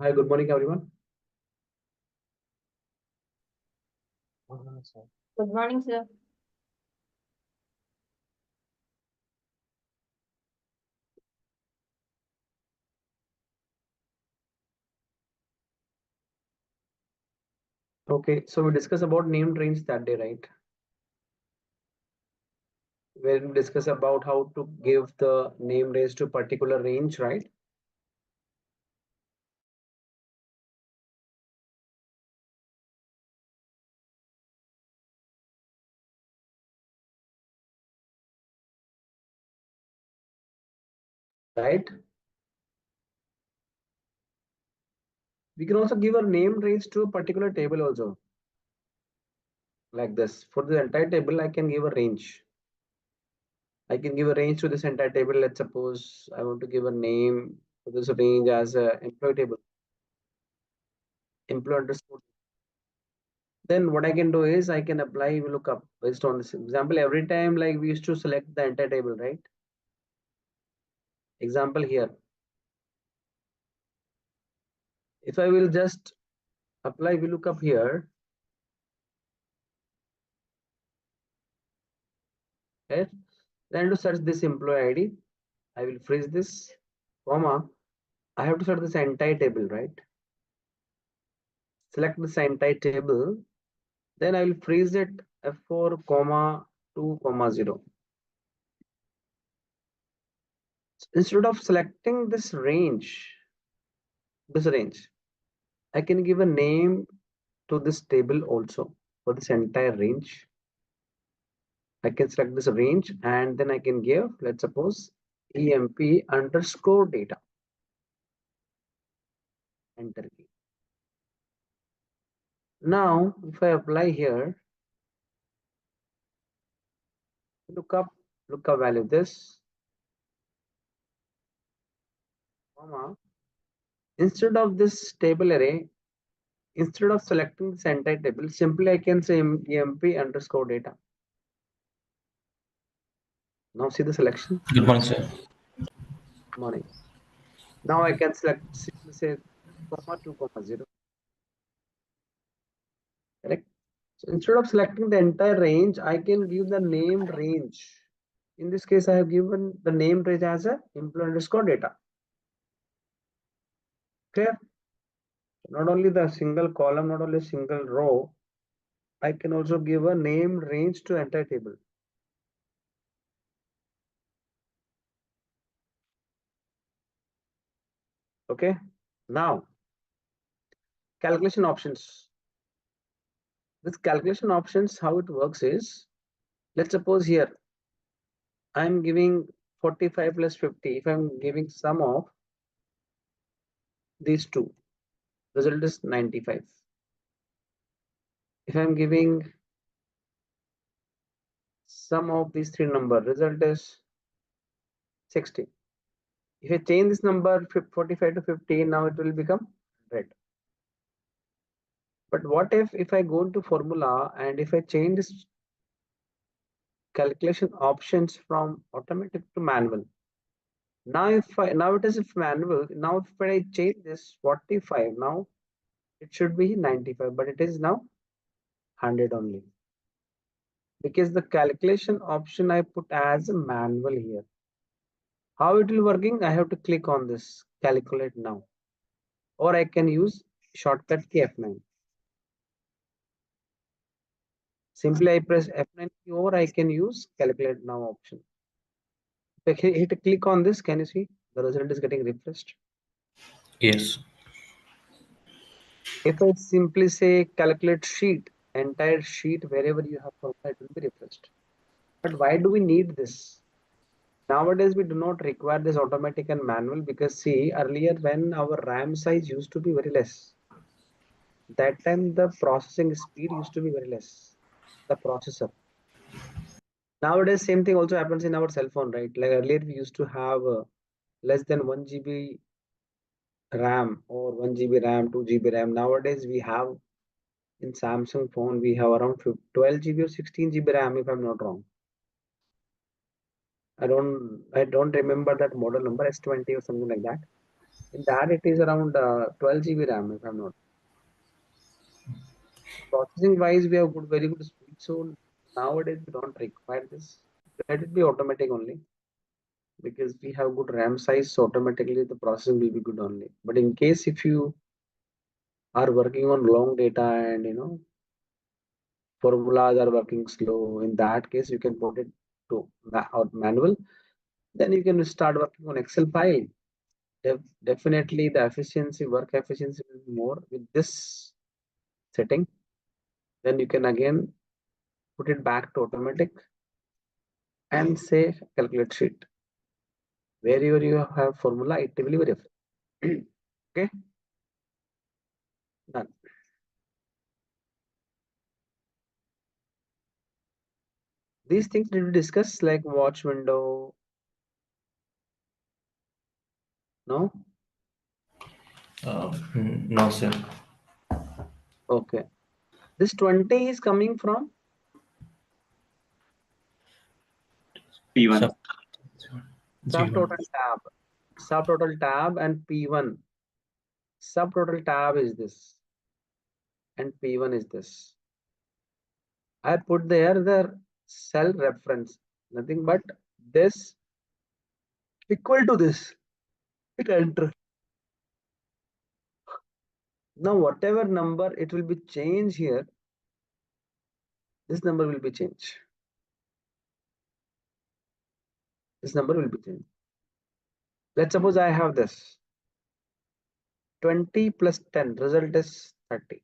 Hi, good morning, everyone. Good morning, sir. Okay, so we discussed about named range that day, right? Where we discuss about how to give the name range to particular range, right? Right? We can also give a name range to a particular table also, like this. For the entire table, I can give a range. I can give a range to this entire table. Let's suppose I want to give a name to this range as a employee table, employee underscore. Then what I can do is I can apply lookup based on this example. Every time, like we used to select the entire table, right? Example here. If I will just apply VLOOKUP here, right? Then to search this employee ID, I will freeze this, comma. I have to search this entire table, right? Select this entire table. Then I will freeze it F4, comma 2, comma 0. Instead of selecting this range, I can give a name to this table also for this entire range. I can select this range and then I can give, let's suppose, EMP underscore data. Enter key. Now, if I apply here, lookup value this, comma, instead of this table array, instead of selecting this entire table, simply I can say emp underscore data. Now see the selection. Good morning, sir. Morning. Now I can select simply say comma 2 comma 0. Correct. So instead of selecting the entire range, I can give the named range. In this case, I have given the named range as a employee underscore data. Clear? Not only the single column, not only single row, I can also give a name range to entire table. Okay. Now, calculation options. This calculation options, how it works is, let's suppose here, I'm giving 45 plus 50. If I'm giving sum of these two, result is 95. If I'm giving sum of these three numbers, result is 60. If I change this number 45 to 50, now it will become 100. But what if I go into formula and if I change this calculation options from automatic to manual? Now now it is if manual, now if I change this 45, now it should be 95, but it is now 100 only. Because the calculation option I put as a manual here. How it will working? I have to click on this calculate now. Or I can use shortcut key F9. Simply I press F9 key or I can use calculate now option. If I hit click on this, can you see the result is getting refreshed? Yes. If I simply say calculate sheet, entire sheet, wherever you have formula, it will be refreshed. But why do we need this? Nowadays, we do not require this automatic and manual because see, earlier when our RAM size used to be very less, that time the processing speed used to be very less, the processor. Nowadays, same thing also happens in our cell phone, right? Like earlier, we used to have less than 1 GB RAM or 1 GB RAM, 2 GB RAM. Nowadays, we have in Samsung phone, we have around 12 GB or 16 GB RAM, if I'm not wrong. I don't remember that model number, S20 or something like that. In that, it is around 12 GB RAM, if I'm not. Processing wise, we have good, very good speed. So nowadays, we don't require this. Let it be automatic only because we have good RAM size. So automatically, the processing will be good only. But in case if you are working on long data and formulas are working slow, in that case, you can put it to out manual. Then you can start working on Excel file. Definitely, the efficiency, work efficiency will be more with this setting. Then you can again put it back to automatic and say calculate sheet. Wherever you have formula, it will be referred. Okay, done. These things did we discuss like watch window? No? No, sir. Okay. This 20 is coming from P1. Sub G1. subtotal tab. Subtotal tab and P1. Subtotal tab is this and P1 is this. I put there the cell reference, nothing but this equal to this. Hit enter. Now whatever number it will be changed here, this number will be changed. This number will be changed. Let's suppose I have this 20 plus 10, result is 30.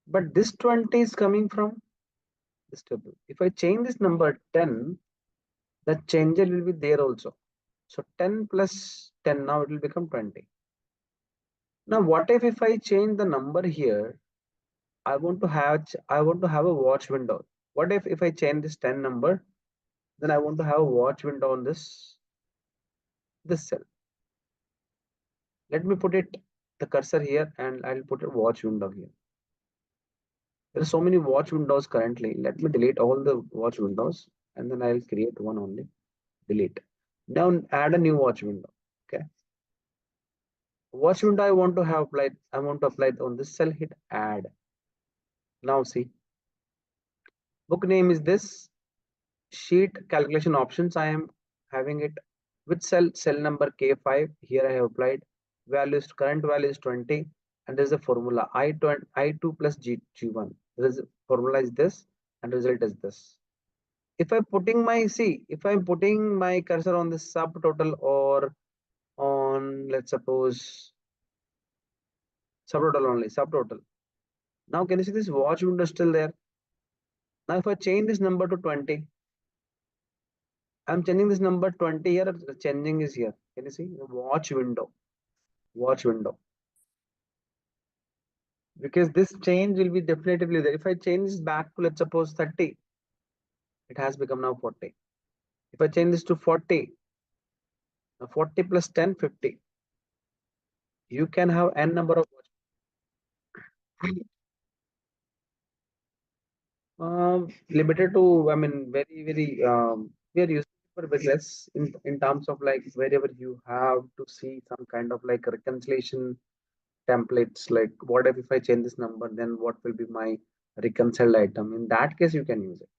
But this 20 is coming from this table. If I change this number 10, the changer will be there also. So 10 plus 10, now it will become 20. Now what if I change the number here? I want to have a watch window. What if I change this 10 number? Then I want to have a watch window on this cell. Let me put it the cursor here and I'll put a watch window here. There are so many watch windows currently. Let me delete all the watch windows and then I'll create one only. Delete. Now add a new watch window. Okay. Watch window I want to have applied. I want to apply it on this cell. Hit add. Now see. Book name is this. Sheet calculation options. I am having it with cell number K5. Here I have applied. Values current value is 20 and there's a formula I2 plus G1. There is formula is this and result is this. If I'm putting my cursor on this subtotal or on, let's suppose, subtotal only, subtotal. Now can you see this watch window still there? Now if I change this number to 20, I'm changing this number 20 here, changing is here. Can you see the watch window? Watch window. Because this change will be definitively there. If I change this back to, let's suppose, 30, it has become now 40. If I change this to 40, 40 plus 10, 50. You can have n number of watch. Limited to, I mean, very, we are using it for very less in terms of like wherever you have to see some kind of like reconciliation templates, like what if I change this number, then what will be my reconciled item? In that case, you can use it.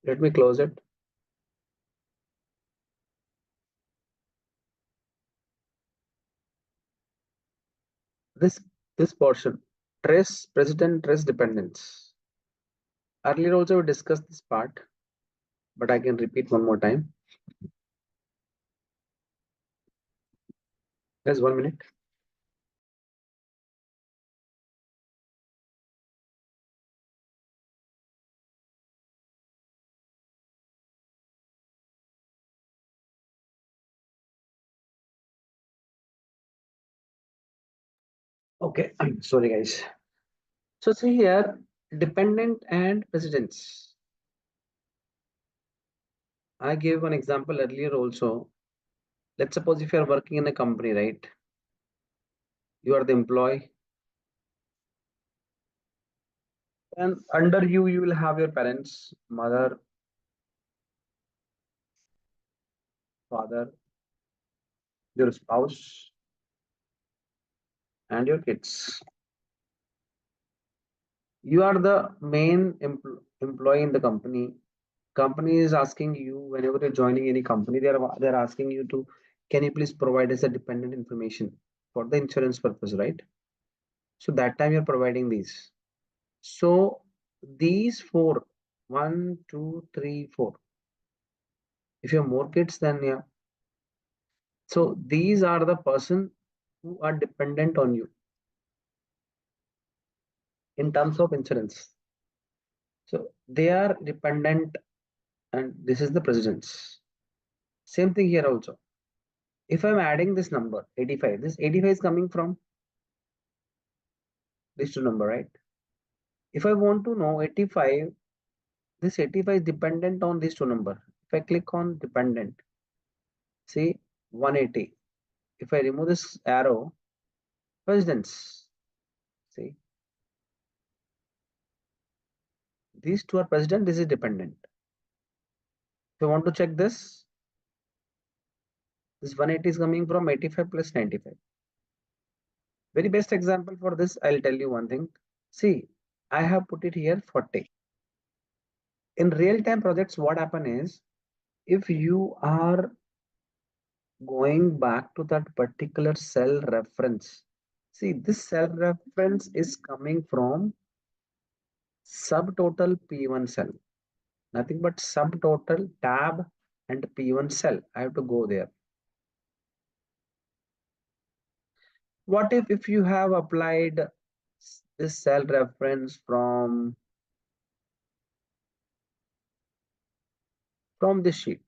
Let me close it. This portion, trace precedent, trace dependence. Earlier also we discussed this part, but I can repeat one more time. Just 1 minute. Okay, I'm sorry guys. So see here, dependent and precedence. I gave one example earlier also. Let's suppose if you are working in a company, right? You are the employee, and under you, you will have your parents, mother, father, your spouse, and your kids. You are the main employee in the company. Company is asking you whenever you're joining any company, they're asking you to, can you please provide us a dependent information for the insurance purpose, right? So that time you're providing these. So these four, one, two, three, four. If you have more kids, then yeah. So these are the person who are dependent on you in terms of insurance. So they are dependent, and this is the president's. Same thing here also. If I'm adding this number 85, this 85 is coming from these two number, right? If I want to know 85, this 85 is dependent on these two number. If I click on dependent, see 180. If I remove this arrow, presidents, see these two are president, this is dependent. If I want to check this 180 is coming from 85 plus 95. Very best example for this, I'll tell you one thing. See, I have put it here 40. In real-time projects, what happen is, if you are going back to that particular cell reference, see this cell reference is coming from subtotal P1 cell, nothing but subtotal tab and P1 cell. I have to go there. What if you have applied this cell reference from this sheet,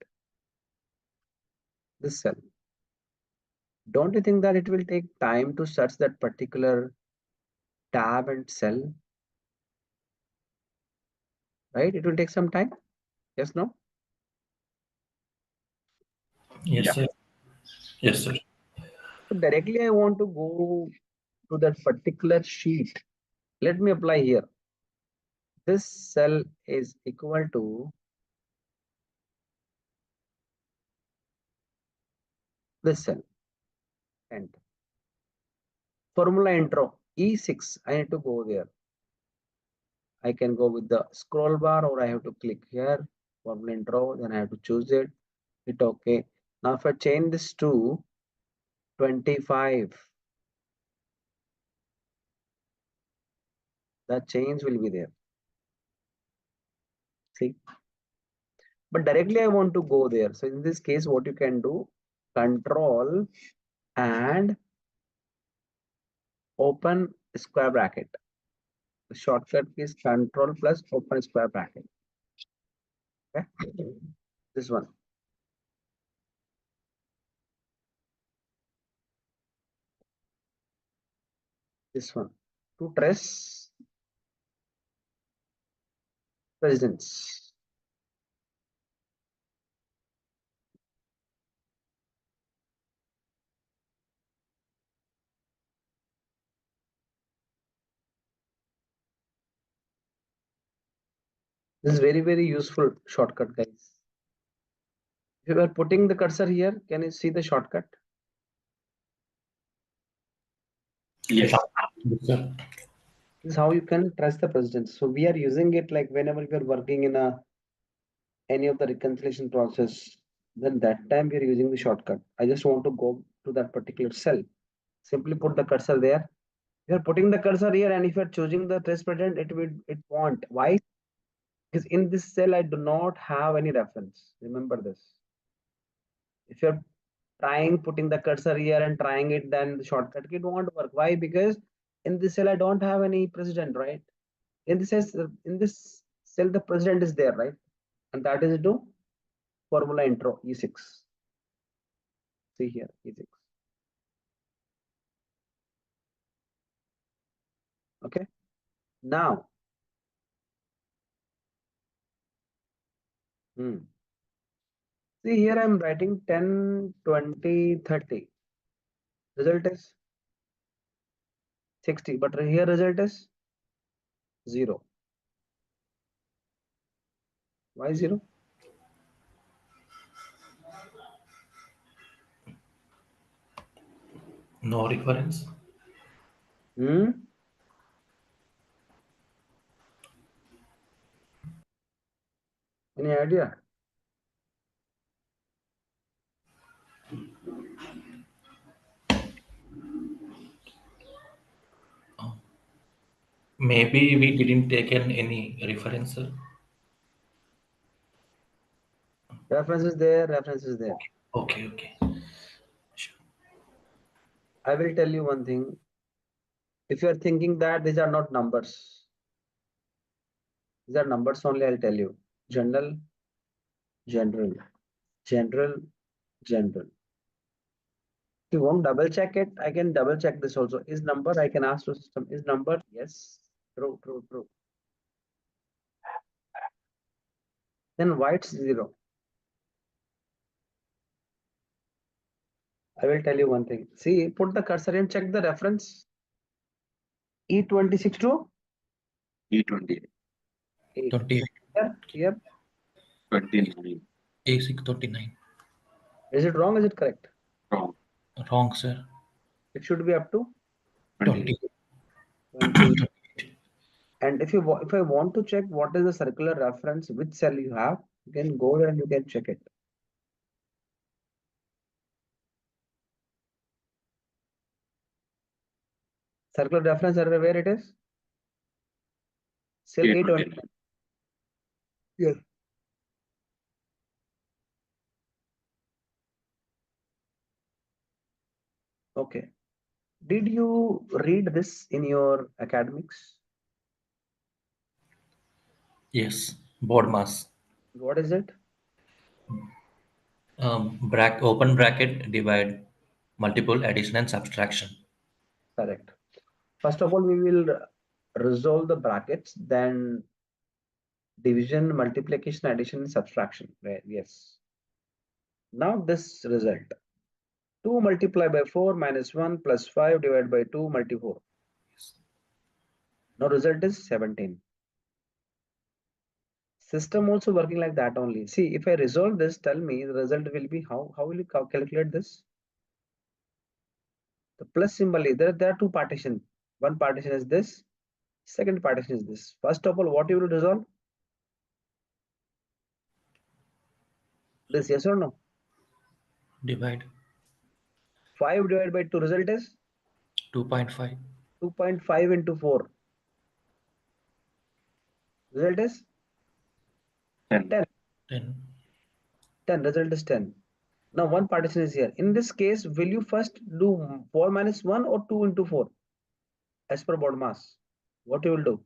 this cell? Don't you think that it will take time to search that particular tab and cell, right? It will take some time. Yes, no? Yes, Yeah. sir. Yes, sir. So directly I want to go to that particular sheet. Let me apply here. This cell is equal to this cell. And formula intro E6, I need to go there. I can go with the scroll bar, or I have to click here, formula intro, then I have to choose it. Hit OK. Now if I change this to 25, the change will be there. See? But directly I want to go there. So in this case, what you can do, control and open square bracket. The shortcut is control plus open square bracket. Okay. This one. This one. To trace presidents. This is very, very useful shortcut, guys. If you are putting the cursor here, can you see the shortcut? Yes. Yes, sir. This is how you can trace the presidents. So we are using it like whenever we are working in any of the reconciliation process, then that time we are using the shortcut. I just want to go to that particular cell. Simply put the cursor there. You are putting the cursor here, and if you are choosing the trace president, it won't. Why? Because in this cell I do not have any reference. Remember this. If you're trying putting the cursor here and trying it, then the shortcut it won't work. Why? Because in this cell I don't have any president, right? In this cell the president is there, right? And that is to formula intro E6. See here E6. Okay. Now, see here I'm writing 10, 20, 30. Result is 60, but here result is 0. Why 0? No reference. Hmm? Any idea? Maybe we didn't take any reference, sir. Reference is there, reference is there. Okay, okay. Sure. I will tell you one thing. If you are thinking that these are not numbers, these are numbers only, I'll tell you. General, general, general, general. If you want double check it, I can double check this also. Is number, I can ask to system, is number? Yes. True, true, true. Then why it's 0? I will tell you one thing. See, put the cursor and check the reference. E26 to E20, 8. 28, Here. 29. A629. Is it wrong? Is it correct? Wrong. Wrong, sir. It should be up to 20. 20. And if I want to check what is the circular reference, which cell you have, you can go there and you can check it. Circular reference area where it is? Cell A20. A20. Yes. Okay. Did you read this in your academics? Yes. Board mass. What is it? Open bracket, divide, multiple, addition, and subtraction. Correct. First of all, we will resolve the brackets, then division, multiplication, addition, subtraction. Right? Yes. Now this result. 2 multiplied by 4 minus 1 plus 5 divided by 2 multi 4. Now result is 17. System also working like that only. See, if I resolve this, tell me the result will be how will you calculate this? The plus symbol is there are two partitions. One partition is this, second partition is this. First of all, what you will resolve? This, yes or no? Divide. 5 divided by 2 result is 2.5. 2.5 into 4. Result is 10. 10. 10. 10. Result is 10. Now one partition is here. In this case, will you first do 4 minus 1 or 2 into 4? As per board mass. What you will do?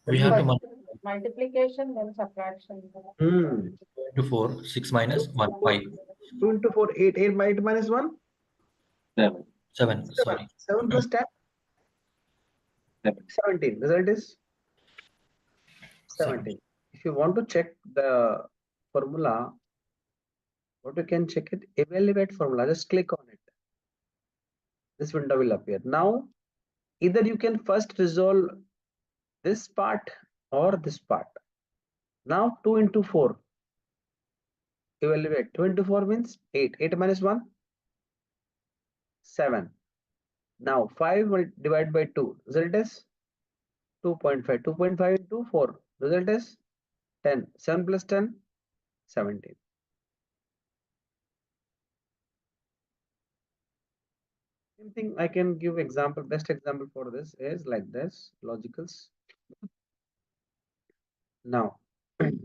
We have to Multiplication, then subtraction. into 4. 6 minus 1. 5. 2 into 4, 8. 8 minus 1? 7. 7. 7. Sorry. 7 plus 10? 7. 17. Result is 17. If you want to check the formula, what you can check it, evaluate formula. Just click on it. This window will appear. Now, either you can first resolve this part or this part. Now 2 into 4. Evaluate. 2 into 4 means 8. 8 minus 1? 7. Now 5 will divide by 2. Result is 2.5. 2.5 into 4. Result is 10. 7 plus 10? 17. Same thing, I can give example. Best example for this is like this. Logicals. Now,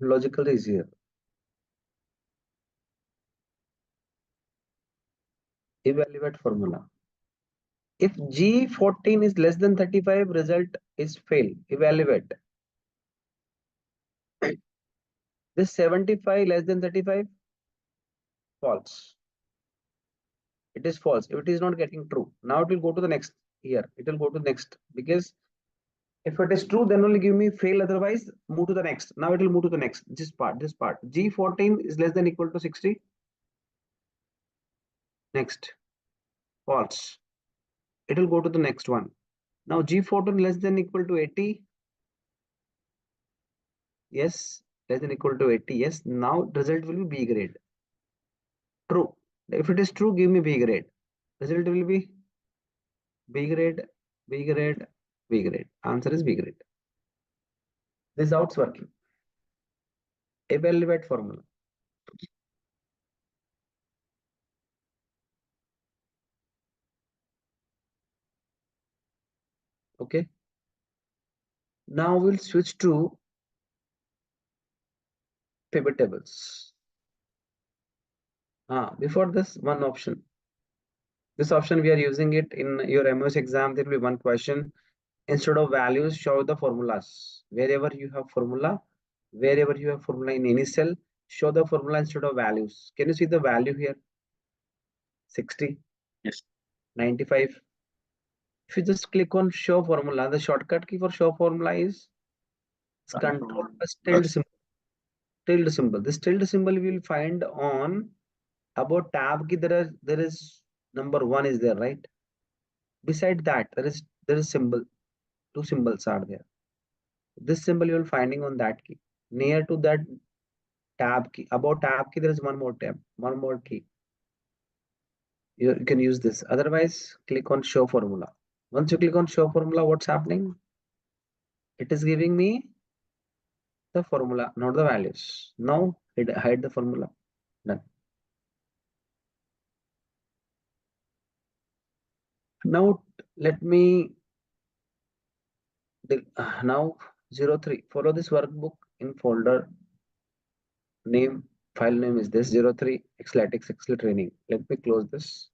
logical is here. Evaluate formula. If G14 is less than 35, result is fail. Evaluate. This 75 less than 35, false. It is false. If it is not getting true, now it will go to the next here. It will go to next because if it is true, then only give me fail. Otherwise, move to the next. Now it will move to the next. This part. G14 is less than equal to 60. Next, false. it will go to the next one. Now G photon less than equal to 80. Yes, less than equal to 80. Yes, now result will be B grade. True. If it is true, give me B grade. Result will be B grade, B grade, B grade. Answer is B grade. This is how it's working. Evaluate formula. Okay. Now we'll switch to pivot tables. Before this, one option. This option we are using it in your MOS exam. There will be one question. Instead of values, show the formulas. Wherever you have formula in any cell, show the formula instead of values. Can you see the value here? 60, Yes. 95. If you just click on show formula, the shortcut key for show formula is control plus tilde symbol. Tilde symbol. This tilde symbol we will find on about tab key. There is number 1 is there, right? Beside that, there is symbol. Two symbols are there. This symbol you will finding on that key. Near to that tab key, about tab key, there is one more tab, one more key. You can use this. Otherwise, click on show formula. Once you click on show formula, what's happening? It is giving me the formula, not the values. Now hide the formula. Done. Now let me now 03. Follow this workbook in folder name. File name is this 03 Xletics Excel training. Let me close this.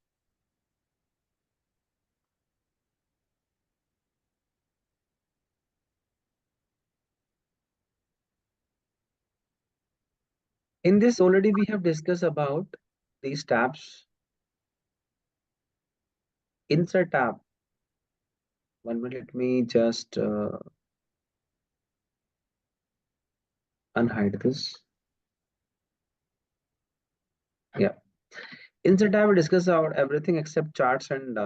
In this already we have discussed about these tabs. Insert tab. 1 minute, let me just unhide this. Yeah. Insert tab we discuss about everything except charts and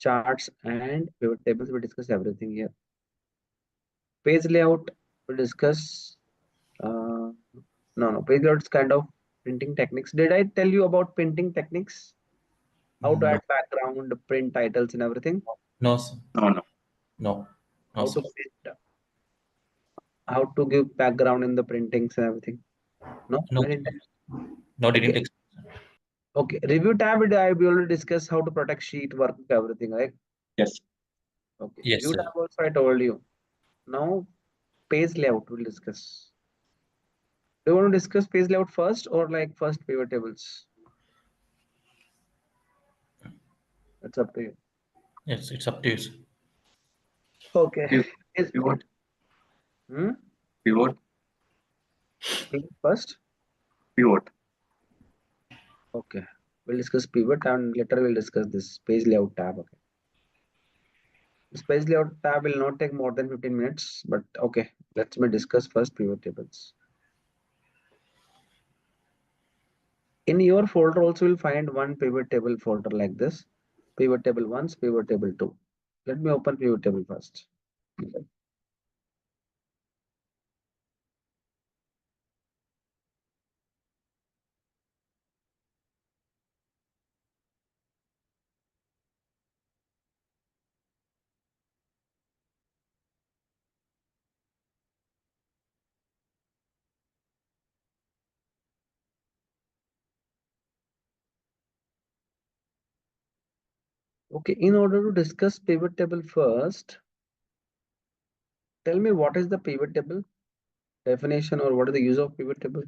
charts and pivot tables. We discuss everything here. Page layout we discuss. No, page layout is kind of printing techniques. Did I tell you about printing techniques? How to No, add background, print titles and everything? no, sir. No. No, How sir. to print, how to give background in the printings and everything? No? No, I didn't. no, didn't Okay. explain. Okay. Review tab, we already discussed how to protect sheet, work, everything, right? Yes. Okay. Yes, View sir. tab also I told you. Now page layout we'll discuss. Do you want to discuss page layout first or like first pivot tables? It's up to you. Yes, it's up to you, sir. Okay. Pivot. Hmm? Pivot. Pivot first. Pivot. Okay. We'll discuss pivot and later we'll discuss this page layout tab. Okay. This page layout tab will not take more than 15 minutes, but okay. Let's discuss first pivot tables. In your folder also you'll find one pivot table folder like this. Pivot table 1, pivot table 2. Let me open pivot table first. Okay, in order to discuss pivot table first, tell me what is the pivot table definition or what is the use of pivot table?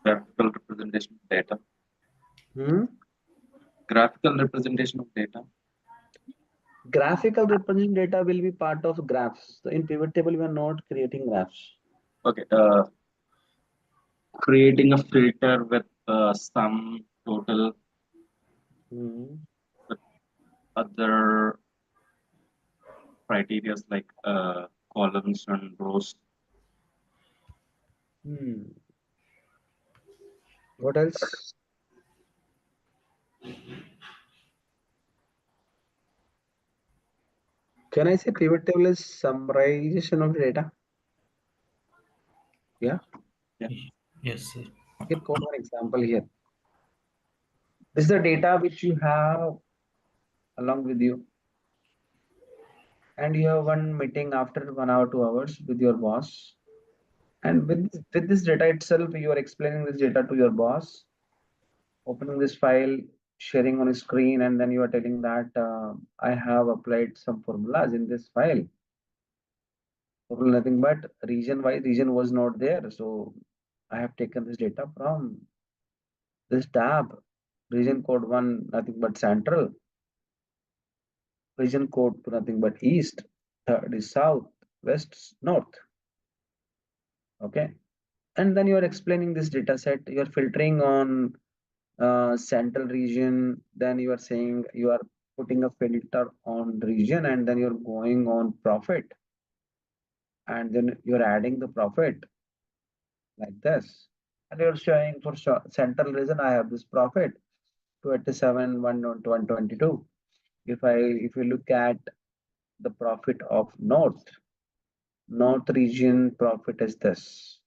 Graphical representation of data. Hmm? Graphical representation of data. Graphical representation data will be part of graphs. So in pivot table, we are not creating graphs. Okay. Creating a filter with sum, total, Hmm. other criteria like columns and rows. What else? Can I say pivot table is summarization of data? Yeah. Yes, sir. I can quote one example here. This is the data which you have along with you, and you have one meeting after 1 hour, 2 hours with your boss. And with this data itself, you are explaining this data to your boss, opening this file, sharing on a screen, and then you are telling that I have applied some formulas in this file. Formula nothing but region wise, region was not there. So I have taken this data from this tab, region code 1, nothing but central, region code 2, nothing but east, third is south, west, north. Okay. And then you are explaining this data set, you are filtering on central region, then you are saying you are putting a filter on region, and then you're going on profit, and then you're adding the profit like this, and you're showing for central region I have this profit 27 122. If you look at the profit of north region profit is this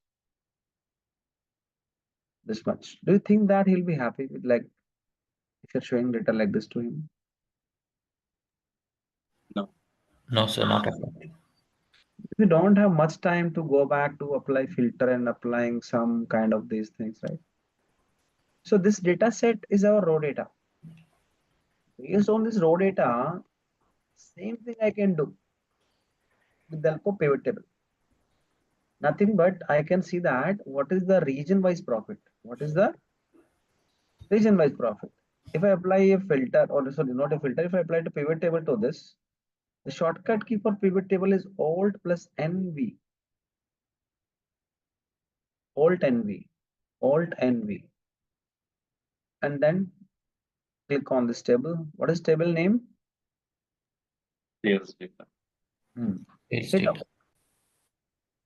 much. Do you think that he'll be happy with, like, if you're showing data like this to him? No, sir, not at all. We don't have much time to go back to apply filter and applying some kind of these things, right? So this data set is our raw data. Based on this raw data, same thing I can do with the help of pivot table. Nothing but I can see that what is the region wise profit. What is the region wise profit? If I apply a filter, or sorry, not a filter, if I apply the pivot table to this, the shortcut key for pivot table is Alt plus NV. Alt NV. Alt NV. And then click on this table. What is table name? Sales data. It's Hit data. OK.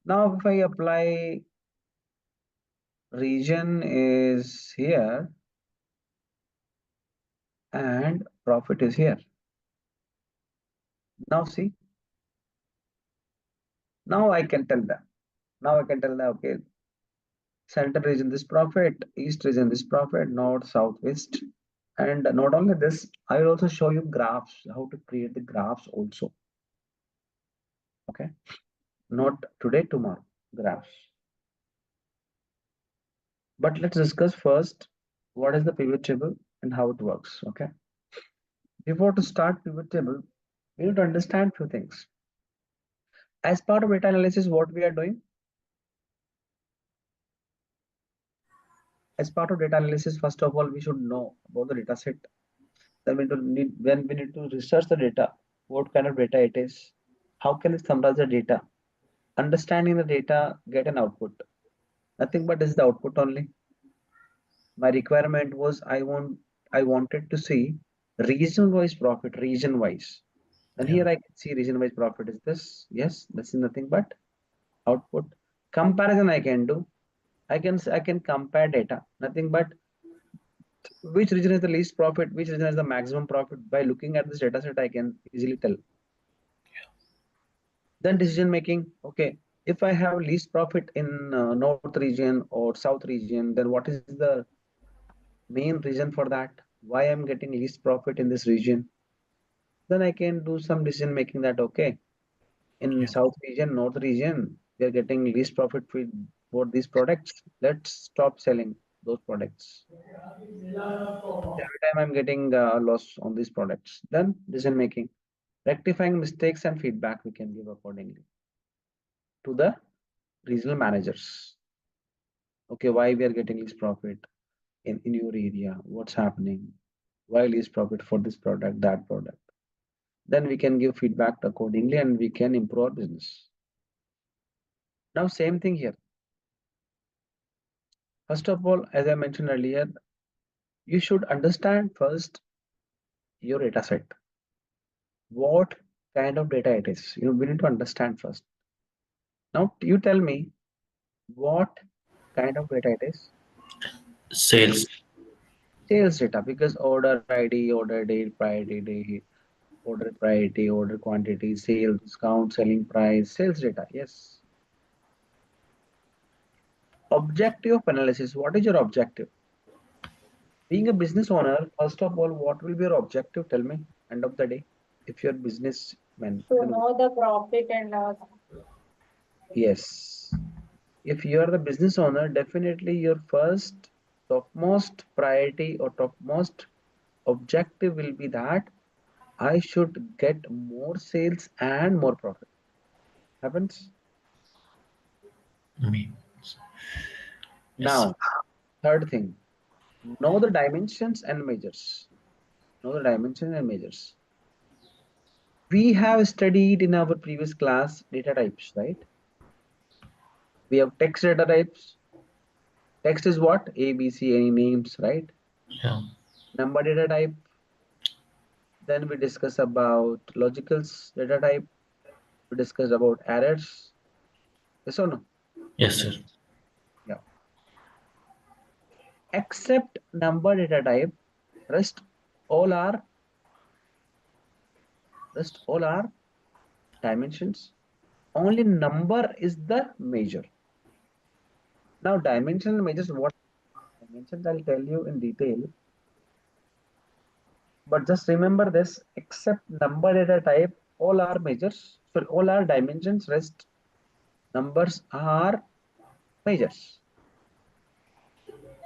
Now if I apply region is here and profit is here. Now see. Now I can tell them. Now I can tell them, okay, center region this profit, east region this profit, north, south, west. And not only this, I will also show you graphs, how to create the graphs also. Okay. Not today, tomorrow, graphs. But let's discuss first what is the pivot table and how it works. Okay. Before to start pivot table, we need to understand few things. As part of data analysis, what we are doing? As part of data analysis, first of all, we should know about the data set. Then when we need to research the data, what kind of data it is, how can we summarize the data, understanding the data, get an output. Nothing but this is the output only. My requirement was I wanted to see region wise profit, region wise. And here I can see region wise profit is this. Yes, this is nothing but output. Comparison I can do. I can compare data. Nothing but which region is the least profit, which region has the maximum profit. By looking at this data set, I can easily tell. Then decision making. Okay, if I have least profit in north region or south region, then what is the main reason for that? Why I'm getting least profit in this region? Then I can do some decision making that, okay, in south region, north region, we are getting least profit for these products. Let's stop selling those products. Every time I'm getting a loss on these products. Then decision making, rectifying mistakes and feedback we can give accordingly to the regional managers. Okay, why we are getting least profit in your area? What's happening? Why least profit for this product, that product? Then we can give feedback accordingly and we can improve our business. Now, same thing here. First of all, as I mentioned earlier, you should understand first your data set. What kind of data it is? We need to understand first. Now, you tell me what kind of data it is. Sales. Sales data, because order ID, order date, priority date, Order priority, order quantity, sales, discount, selling price, sales data. Yes. Objective of analysis. What is your objective? Being a business owner, first of all, what will be your objective? Tell me, end of the day. If you're businessman, To then know the profit and loss. yes. If you are the business owner, definitely your first topmost priority or topmost objective will be that I should get more sales and more profit. Happens? Me. Yes. Now, third thing, know the dimensions and measures. Know the dimensions and measures. We have studied in our previous class data types, right? We have text data types. Text is what? A, B, C, any names, right? Yeah. Number data type. Then we discuss about logicals data type. We discussed about errors. Yes or no? Yes, sir. Yeah. Except number data type, rest all are dimensions. Only number is the measure. Now dimensional measures, what dimensions I'll tell you in detail. But just remember this, except number data type, all are measures. So all are dimensions, rest numbers are measures.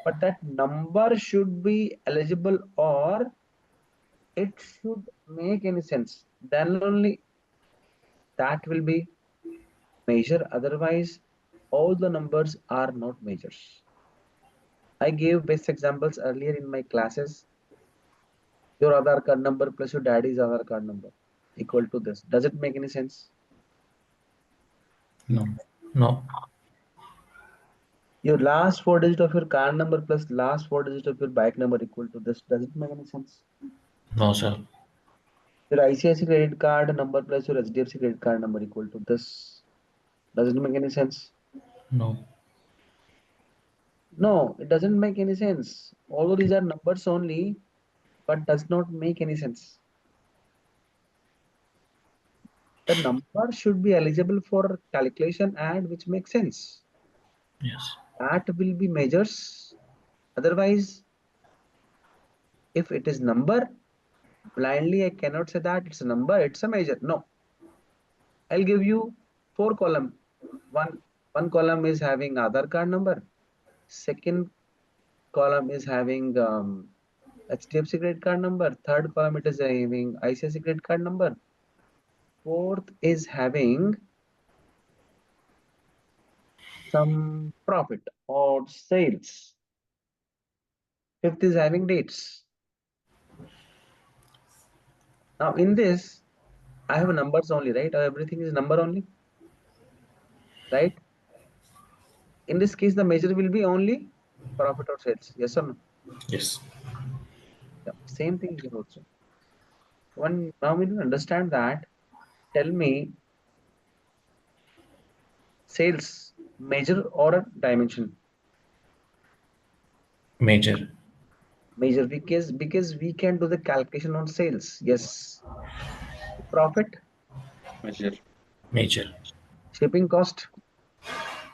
But that number should be eligible or it should make any sense. Then only that will be measure. Otherwise, all the numbers are not measures. I gave best examples earlier in my classes. Your Aadhaar card number plus your daddy's Aadhaar card number equal to this. Does it make any sense? No. No. Your last four digits of your card number plus last four digits of your bike number equal to this. Does it make any sense? No, sir. Your ICICI credit card number plus your HDFC credit card number equal to this. Does it make any sense? No. No, it doesn't make any sense. Although these are numbers only, but does not make any sense. The number should be eligible for calculation and which makes sense. Yes. That will be measures. Otherwise, if it is number, blindly I cannot say that it's a number, it's a measure. No. I'll give you 4 column. One column is having Aadhaar card number. Second column is having HDFC credit card number. Third column it is having ICICI credit card number. Fourth is having some profit or sales. Fifth is having dates. Now in this, I have numbers only, right? Everything is number only, right? In this case, the measure will be only profit or sales. Yes or no? Yes. Yeah, same thing here also. Now we need understand that. Tell me, sales measure or a dimension? Major. Measure because we can do the calculation on sales. Yes. Profit, Measure. Major. shipping cost,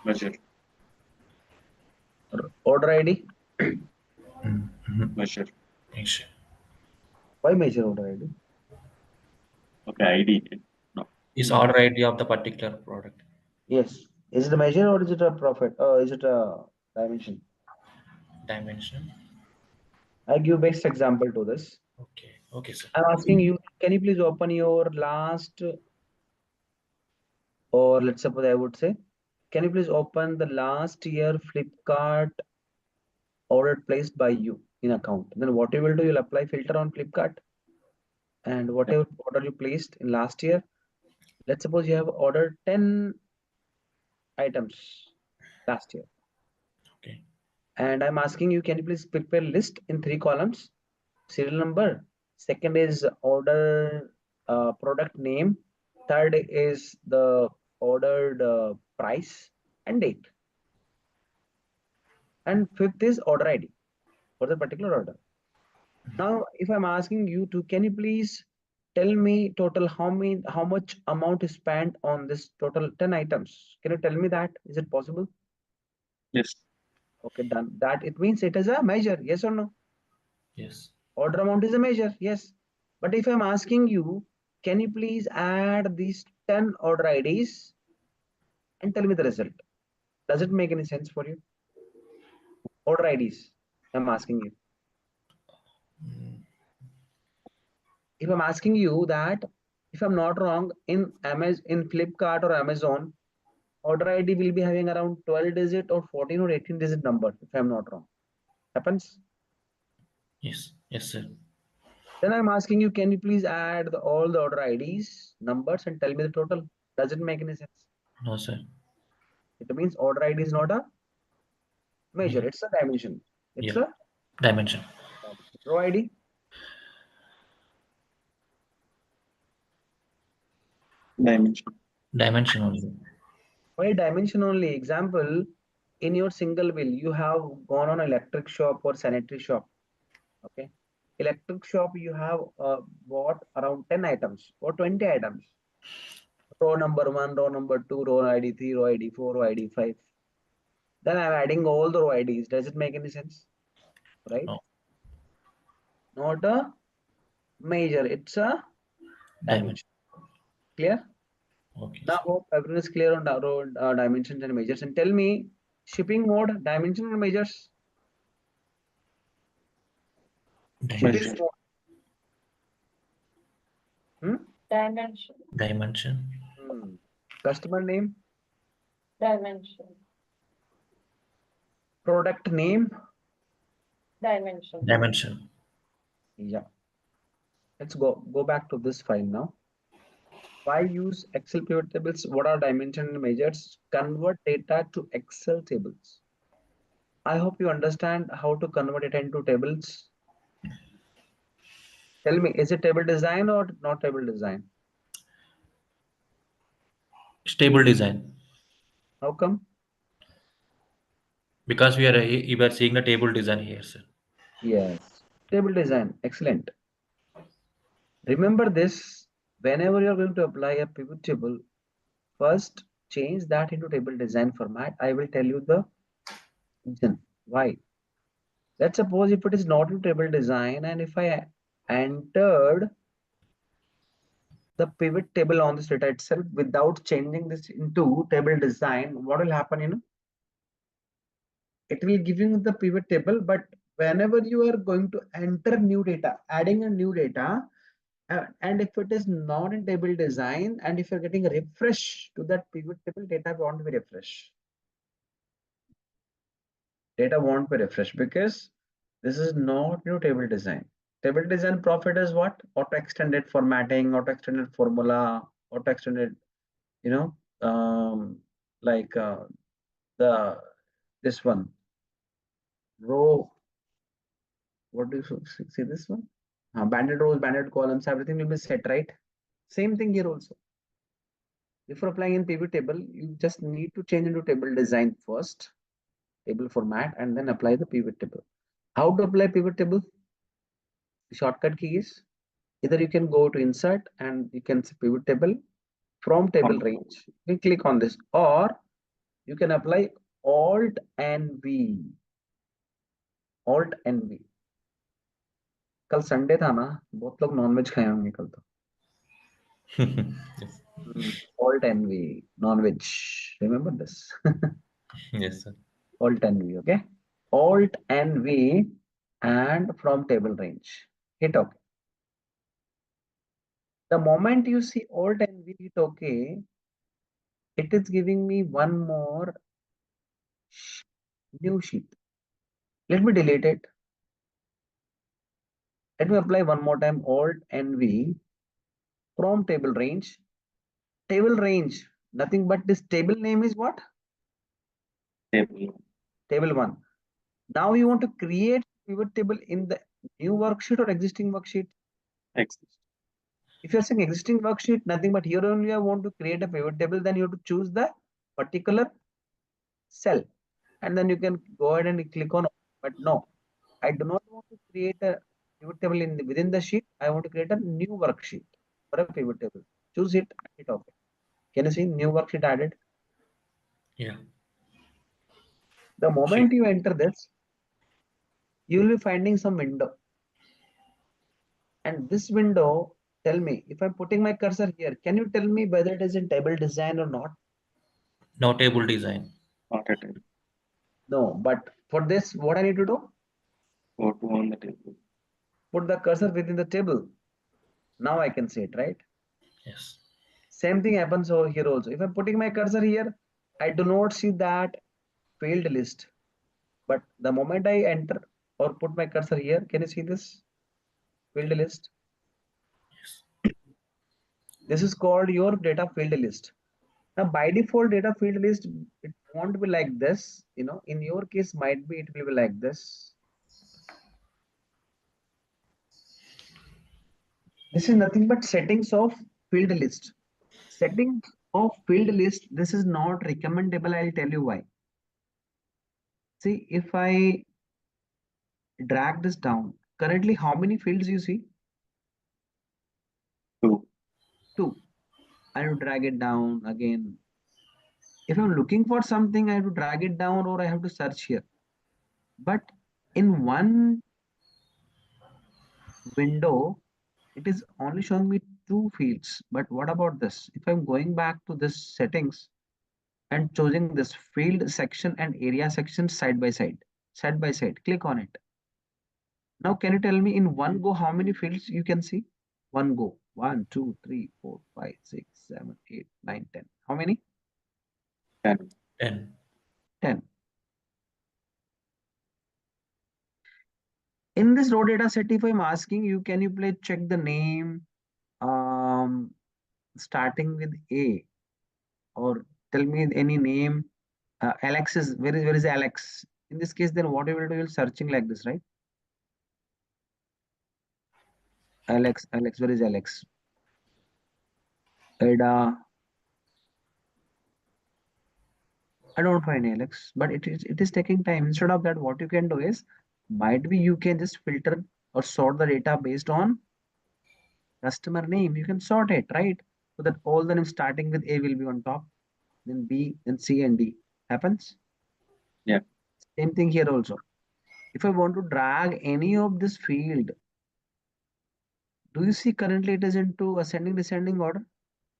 Measure. order ID. Measure. Major. Why measure order ID? Okay, ID. No. Is order ID of the particular product. Yes. Is it a measure or is it a profit? Is it a dimension? Dimension. I give best example to this. Okay. Okay, sir. I'm asking you, can you please open your last, or let's suppose I would say, can you please open the last year Flipkart order placed by you in account? Then what you will do, you'll apply filter on Flipkart and whatever order you placed in last year, let's suppose you have ordered 10 items last year. Okay. And I'm asking you, can you please prepare list in 3 columns? Serial number. Second is order product name. Third is the ordered price and date. And fifth is order ID for the particular order. Now, if I'm asking you to, can you please tell me total how much amount is spent on this total 10 items. Can you tell me that? Is it possible? Yes. Okay, done. That it means it is a measure, yes or no? Yes. Order amount is a measure, yes. But if I'm asking you, can you please add these 10 order IDs and tell me the result? Does it make any sense for you? Order IDs, I'm asking you. If I'm asking you that, if I'm not wrong, in Flipkart or Amazon, order ID will be having around 12 digit or 14 or 18 digit number, if I'm not wrong. Happens? Yes. Yes, sir. Then I'm asking you, can you please add all the order IDs, numbers, and tell me the total? Does it make any sense? No, sir. It means order ID is not a measure, Yeah. it's a dimension. It's Yeah. a Dimension. row ID. Dimension. Dimension only. Why dimension only? Example, in your single bill, you have gone on electric shop or sanitary shop. Okay. Electric shop, you have bought around 10 items or 20 items. Row number 1, row number 2, row ID 3, row ID 4, row ID 5. Then I'm adding all the row IDs. Does it make any sense? Right? No. Not a measure, it's a dimension. Dimension. Clear? Okay. Now hope everyone is clear on row dimensions and measures. And tell me, shipping mode, dimension and measures. Shipping Dimension. Measure. mode. Dimension, Dimension. Customer name, dimension, product name. dimension. Dimension. Yeah. Let's go back to this file now. Why use Excel pivot tables? What are dimension and measures? Convert data to Excel tables. I hope you understand how to convert it into tables. Tell me, is it table design or not table design? Stable design. How come? Because we are seeing the table design here, sir. Yes, table design. Excellent. Remember this, whenever you're going to apply a pivot table, first change that into table design format. I will tell you the reason why. Let's suppose if it is not in table design and if I entered the pivot table on this data itself without changing this into table design, what will happen? It will give you the pivot table, but whenever you are going to enter new data, adding a new data, and if it is not in table design, and if you're getting a refresh to that pivot table, data won't be refreshed. Data won't be refreshed because this is not new table design. Table design profit is what? Auto extended formatting, auto extended formula, auto extended, you know, like the this one row. What do you see this one? Banded rows, banded columns, everything will be set, right? Same thing here also. Before applying in pivot table, you just need to change into table design first, table format, and then apply the pivot table. How to apply pivot table? The shortcut key is either you can go to insert and you can see pivot table from table range. You click on this, or you can apply Alt and V. Alt and V. कल Sunday था ना, बहुत लोग nonveg खाए होंगे कल तो. Yes. Alt and V, non-veg. Remember this. Yes, sir. Alt and V, okay? Alt and V and from table range. Hit OK. The moment you see Alt and V hit OK, it is giving me one more new sheet. Let me delete it. Let me apply one more time Alt and V from table range. Table range, nothing but this table name is what? Table. Table 1. Now you want to create pivot table in the new worksheet or existing worksheet? Exist. If you're saying existing worksheet, nothing but here only I want to create a pivot table, then you have to choose the particular cell. And then you can go ahead and click on, but no, I do not want to create a pivot table within the sheet. I want to create a new worksheet. or a pivot table. Choose it, hit OK. Can you see new worksheet added? Yeah. The moment you enter this, you will be finding some window. And this window, tell me, if I'm putting my cursor here, can you tell me whether it is in table design or not? No table design. Not a table. No, but for this, what I need to do? Go to on the table. Put the cursor within the table. Now I can see it, right? Yes. Same thing happens over here also. If I'm putting my cursor here, I do not see that field list. But the moment I enter or put my cursor here, can you see this field list? This is called your data field list. Now by default data field list, it won't be like this. In your case, might be it will be like this. This is nothing but settings of field list. Settings of field list, this is not recommendable. I'll tell you why. See, if I drag this down, currently how many fields you see? 2. 2. I have to drag it down again. If I'm looking for something, I have to drag it down or I have to search here. But in one window, it is only showing me 2 fields. But what about this? If I'm going back to this settings and choosing this field section and area section side by side, click on it. Now, can you tell me in one go how many fields you can see? One go. 1, 2, 3, 4, 5, 6, 7, 8, 9, 10. How many? 10. 10. 10. In this raw data set, if I'm asking you, can you please check the name starting with A, or tell me any name? Alex is where is Alex? In this case, then what you will do? You'll searching like this, right? Alex, where is Alex? Ada. I don't find Alex, but it is taking time. Instead of that, what you can do is, might be you can just filter or sort the data based on customer name. You can sort it, right? So that all the names starting with A will be on top, then B, then C and D. Happens? Yeah. Same thing here also. If I want to drag any of this field, do you see currently it is into ascending, descending order?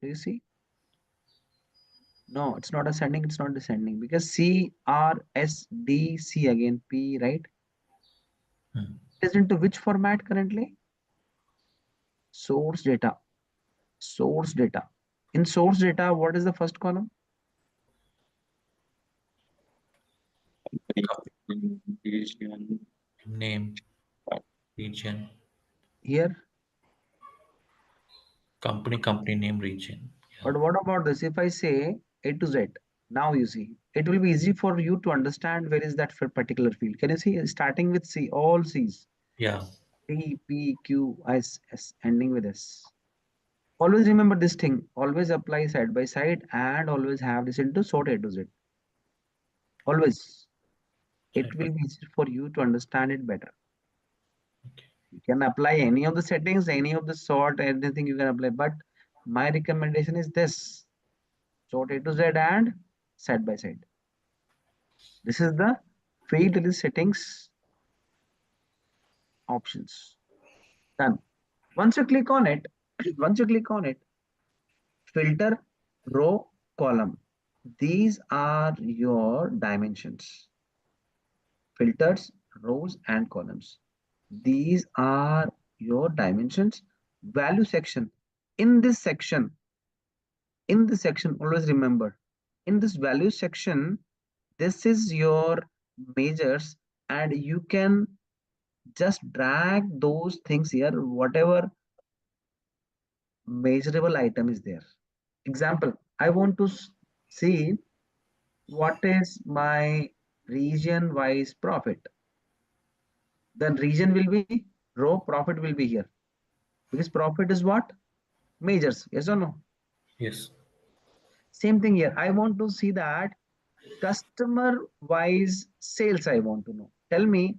Do you see? No, it's not ascending, it's not descending, because C, R, S, D, C again, P, right? It is into which format currently? Source data. Source data. In source data, what is the first column? Region. Name, region, Here. company name, region. Yeah. But what about this? If I say A to Z, now you see, it will be easy for you to understand where is that for particular field. Can you see starting with C, all C's? Yeah. P, P, Q, S, S, ending with S. Always remember this thing. Always apply side by side and always have this into sort A to Z. Always. It will be easy for you to understand it better. Okay. You can apply any of the settings, any of the sort, anything you can apply. But my recommendation is this: sort A to Z and side by side. This is the field list settings options. Done. Once you click on it, filter, row, column. These are your dimensions. Filters, rows, and columns. These are your dimensions. Value section. In this section, always remember, in this value section, this is your measures, and you can just drag those things here, whatever measurable item is there. Example, I want to see what is my region wise profit. Then region will be row, profit will be here, because profit is what measures, yes or no? Yes. Same thing here. I want to see that customer wise sales. I want to know. Tell me,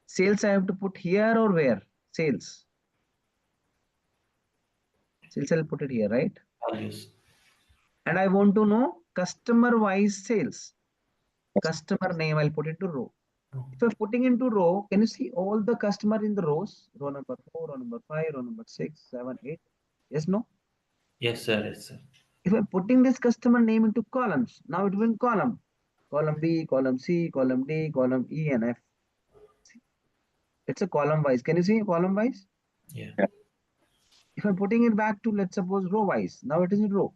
sales I have to put here or where? Sales. Sales, I'll put it here, right? Values. And I want to know customer wise sales. Customer name, I'll put it to row. If I'm putting into row, can you see all the customer in the rows? Row number 4, row number 5, row number 6, 7, 8. Yes, no? Yes, sir. Yes, sir. If I'm putting this customer name into columns, now it will in column. Column B, column C, column D, column E and F. It's a column wise. Can you see column wise? Yeah. If I'm putting it back to, let's suppose, row wise, now it is in row.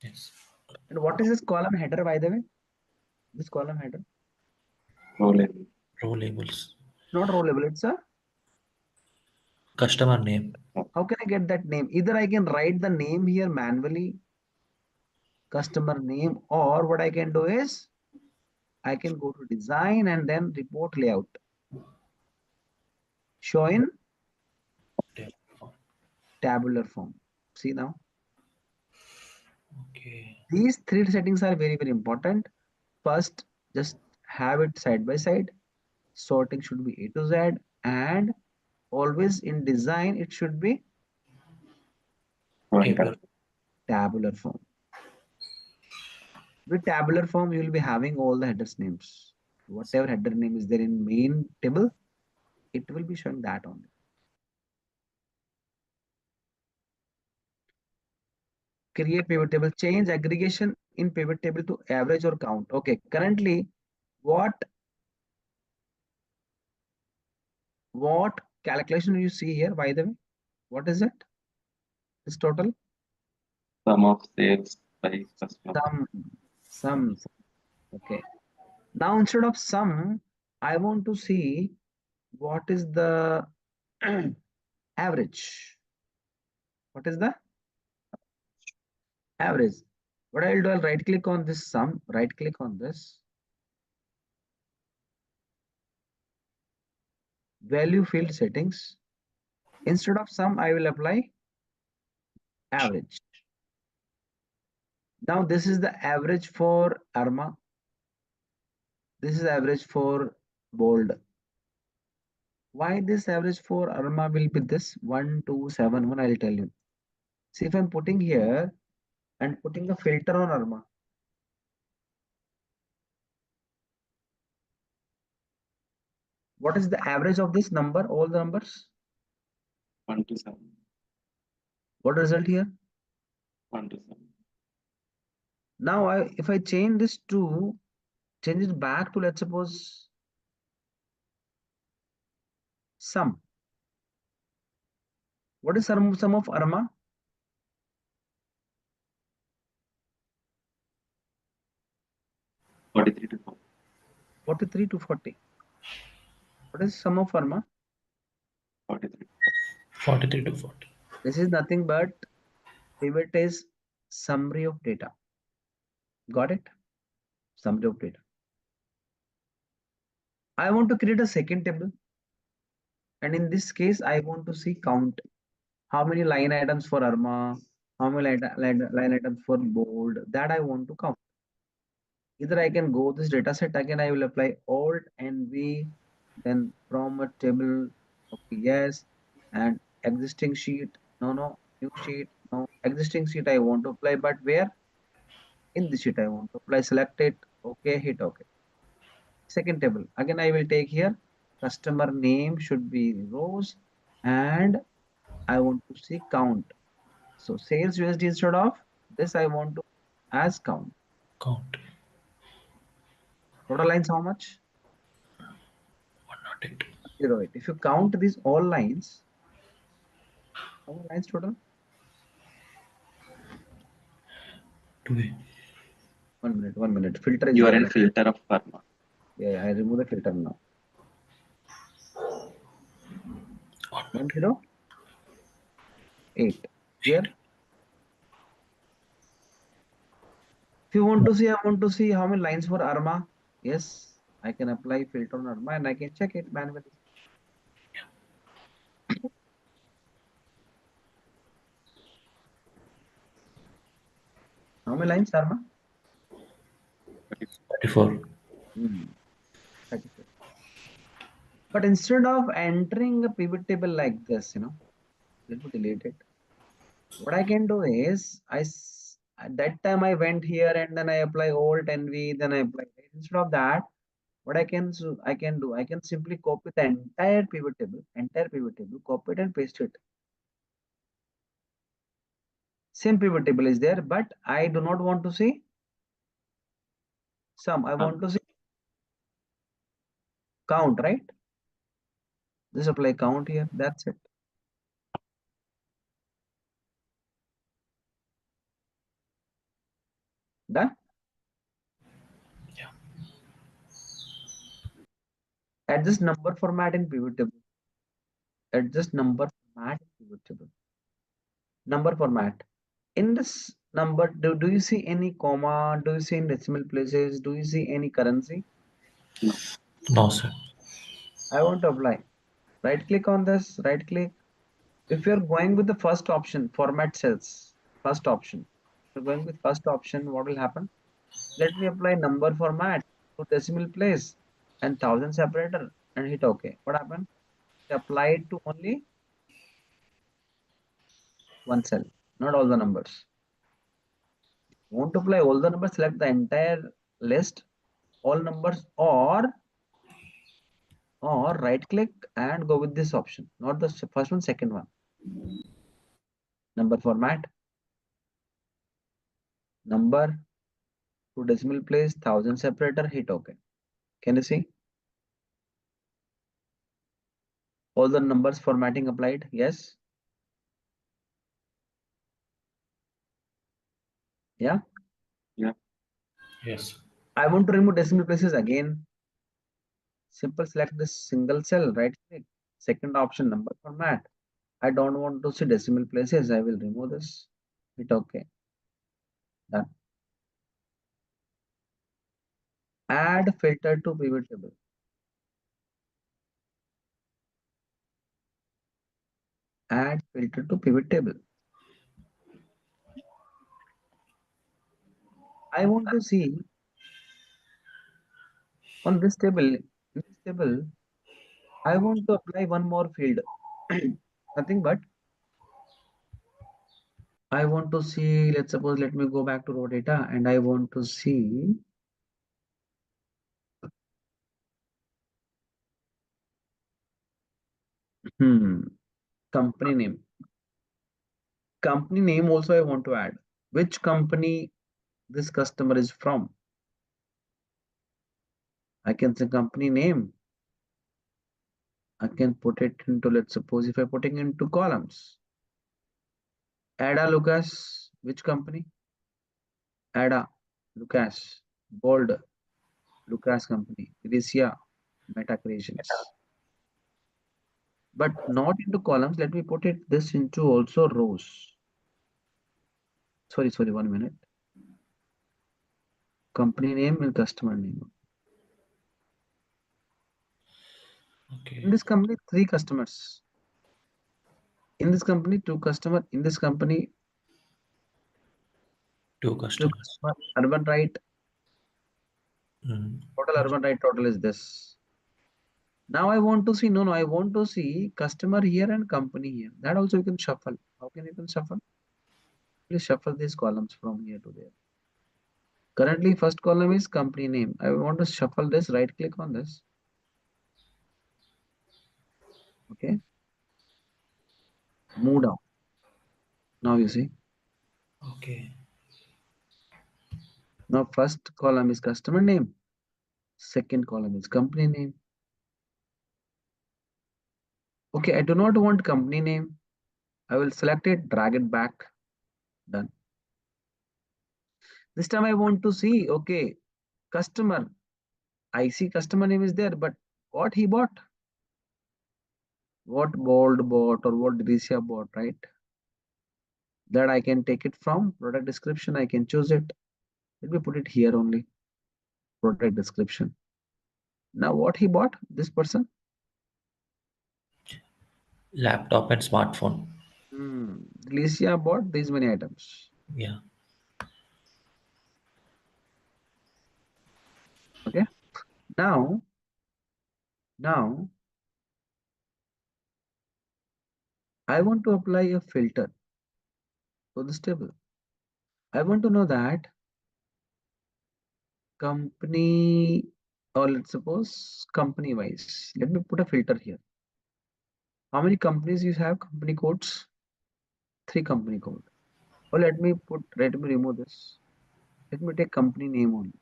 Yes. And what is this column header, by the way? This column header. Row label. Row labels. Not row label, it's a. Customer name. How can I get that name? Either I can write the name here manually, customer name, or what I can do is I can go to design and then report layout. Show in tabular form. See now. Okay. These three settings are very, very important. First, just have it side by side. Sorting should be A to Z, and always in design, it should be Tabular. tabular form. With tabular form, you will be having all the headers names. Whatever header name is there in main table, it will be showing that only. Create pivot table, change aggregation in pivot table to average or count. Okay, currently, what calculation you see here, by the way? What is it? This total? Sum of sales by customer. Sum. Okay. Now instead of sum, I want to see what is the average. What is the average? What I'll do, I'll right click on this sum, right click on this. Value field settings. Instead of sum, I will apply average. Now this is the average for ARMA. This is average for bold. Why this average for ARMA will be this 1271? I'll tell you. See, if I'm putting here and putting a filter on ARMA, what is the average of this number? All the numbers. 127. What result here? 127. Now, if I change this to change it back to, let's suppose, sum. What is sum of ARMA? 43 to 40. 43 to 40. What is sum of ARMA? 43. 43 to 40. This is nothing but pivot is summary of data. Got it? Summary of data. I want to create a second table. And in this case, I want to see count. How many line items for ARMA? How many line items for bold? That I want to count. Either I can go this data set again, I will apply Alt and V, then from a table, okay, yes, and existing sheet, no, new sheet, no, existing sheet I want to apply, but where? In this sheet I want to apply, select it, okay, hit okay. Second table, again I will take here, customer name should be rows, and I want to see count. So sales USD instead of this, I want to as count. Count. Total lines how much? 108. 08. If you count these all lines, how many lines total? 2A. 1 minute. Filter is You are there. in filter of Karma. Yeah, I remove the filter now. 108. Here. If you want to see, I want to see how many lines for ARMA. Yes, I can apply filter on ARMA and I can check it manually. How many lines ARMA? 34. 34. But instead of entering a pivot table like this, let me delete it. What I can do is at that time I went here and then I apply Alt NV, then I apply. Instead of that, what I can do, I can simply copy the entire pivot table, copy it and paste it. Same pivot table is there, but I do not want to see sum. I want to see count, right? Just apply count here. That's it. Done. Yeah. Adjust number format in pivot table. Adjust number format in pivot table. Number format. In this number, do you see any comma? Do you see in decimal places? Do you see any currency? No, sir. I want to apply. Right click on this, right click. If you're going with the first option, format cells, first option. If you're going with first option, what will happen? Let me apply number format to decimal place and thousand separator and hit OK. What happened? It applied to only one cell, not all the numbers. Want to apply all the numbers, select the entire list, all numbers, or right click and go with this option, not the first one, second one. Number format, number to decimal place, thousand separator, hit OK. Can you see? All the numbers formatting applied? Yes. Yeah. Yes. I want to remove decimal places again. Simple select this single cell, right click. Second option, number format. I don't want to see decimal places. I will remove this. Hit OK. Done. Add filter to pivot table. Add filter to pivot table. I want to see on this table, I want to apply one more field. Nothing but I want to see, let's suppose, let me go back to raw data and I want to see company name. Company name also I want to add. Which company this customer is from? I can say company name. I can put it into, let's suppose, if I putting into columns. Ada Lucas, which company? Ada Lucas, bold Lucas company. Elysia Meta Creations. But not into columns. Let me put it this into also rows. Sorry, 1 minute. Company name and customer name. Okay. In this company, 3 customers. In this company, 2 customers. In this company, 2 2 customers. customers. Urban right. Mm. Total urban right total is this. Now I want to see, no, I want to see customer here and company here. That also you can shuffle. How can you can shuffle? Please shuffle these columns from here to there. Currently, first column is company name. I want to shuffle this, right click on this. Okay. Move down. Now you see. Okay. Now first column is customer name. Second column is company name. Okay, I do not want company name. I will select it, drag it back. Done. This time I want to see, okay, customer. I see customer name is there, but what he bought? What Bold bought or what Delicia bought, right? That I can take it from product description. I can choose it. Let me put it here only. Product description. Now what he bought, this person? Laptop and smartphone. Delicia bought these many items. Yeah. Okay. Now I want to apply a filter. So this table. I want to know that company, or let's suppose company wise. Let me put a filter here. How many companies you have? Company codes? 3 company code. Or let me remove this. Let me take company name only.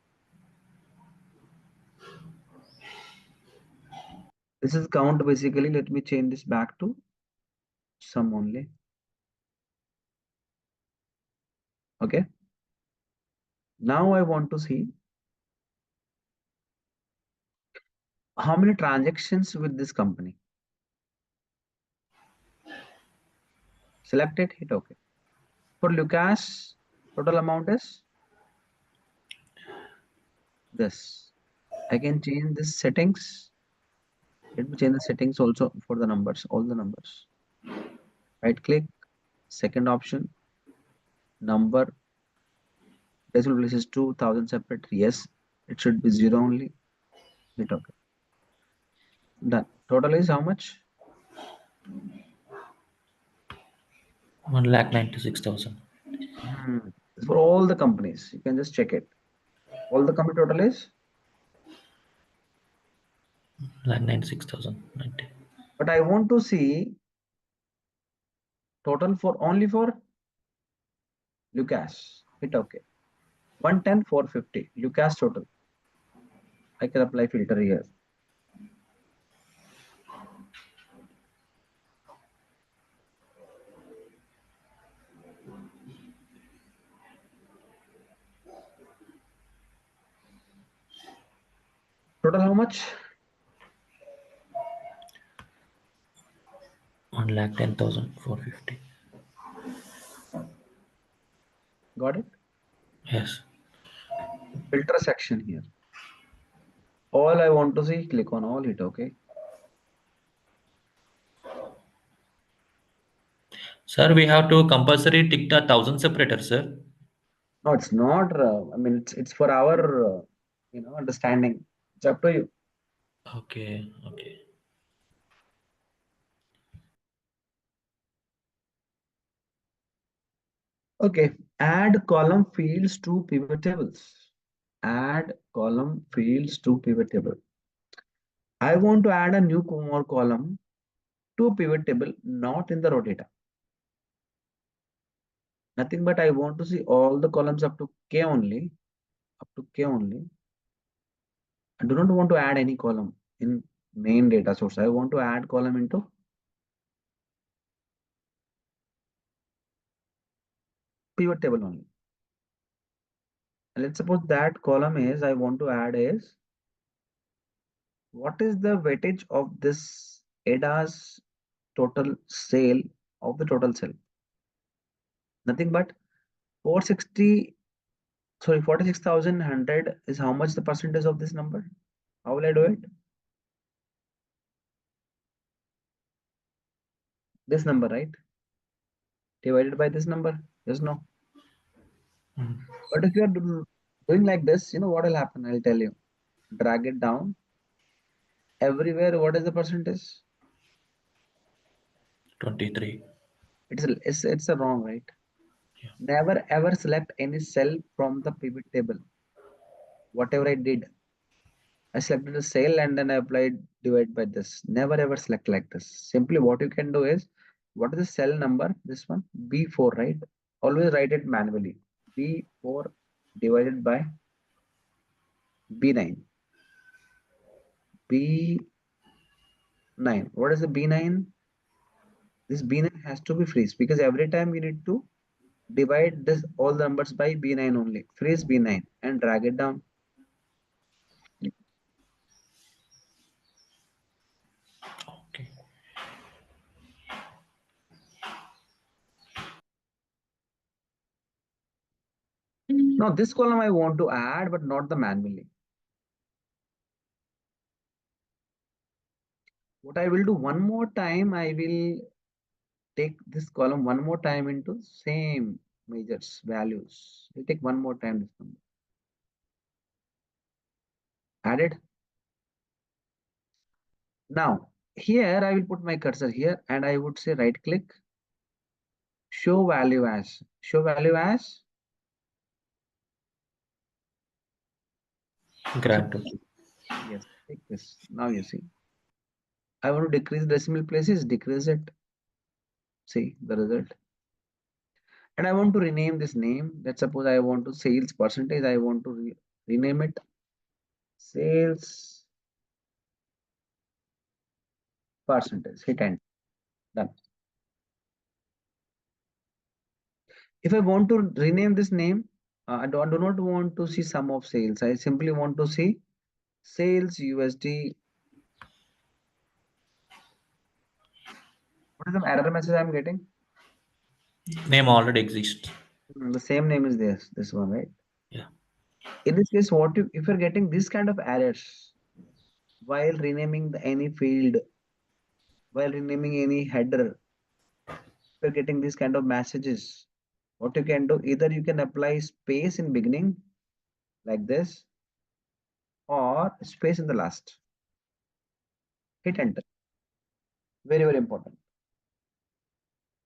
This is count basically. Let me change this back to sum only. Okay. Now I want to see how many transactions with this company. Select it, hit OK. For Lucas, total amount is this. I can change this settings. Let me change the settings also for the numbers, all the numbers. Right click, second option, number, decimal place is 2000 separate. Yes, it should be 0 only. Hit OK. Done. Total is how much? 1,96,000. For all the companies, you can just check it. All the company total is, 1,96,090. but I want to see total for only for Lucas. Hit OK. 110, 450. Lucas total. I can apply filter here. Total how much? 1,10,450. Got it? Yes. Filter section here. All I want to see, click on all, hit OK. Sir, we have to compulsory tick the 1,000 separators, sir. No, it's not. I mean, it's for our, understanding. It's up to you. Okay, okay. Okay. Add column fields to pivot tables. Add column fields to pivot table. I want to add a new more column to pivot table, not in the raw data. Nothing but I want to see all the columns up to K only. Up to K only. I do not want to add any column in main data source. I want to add column into pivot table only. And let's suppose that column is I want to add is what is the weightage of this ADA's total sale of the total sale? Nothing but 460, sorry, 46,100 is how much the percentage of this number? How will I do it? This number, right? Divided by this number. Yes, no. But if you are doing like this, you know what will happen? I'll tell you. Drag it down. Everywhere, what is the percentage? 23. It's a wrong, right? Yeah. Never ever select any cell from the pivot table. Whatever I did, I selected a cell and then I applied divide by this. Never ever select like this. Simply what you can do is, what is the cell number? This one, B4, right? Always write it manually. B4 divided by B9. B9. What is the B9? This B9 has to be freeze because every time you need to divide this all the numbers by B9 only. Freeze B9 and drag it down. Okay. Now this column I want to add, but not the manually. What I will do one more time, I will take this column one more time into same measures values. We'll take one more time this number. Added. Now here I will put my cursor here and I would say right click, Show value as. Show value as. Grand total. Yes, take this. Now you see. I want to decrease decimal places, decrease it. See the result. And I want to rename this name. Let's suppose I want to sales percentage. I want to rename it sales percentage. Hit enter. Done. If I want to rename this name, do not want to see sum of sales. I simply want to see sales USD. What is the error message I'm getting? Name already exists. The same name is this one, right? Yeah. In this case, what if you're getting this kind of errors while renaming any field, while renaming any header, if you're getting these kind of messages, what you can do, either you can apply space in beginning like this, or space in the last. Hit enter. Very, very important.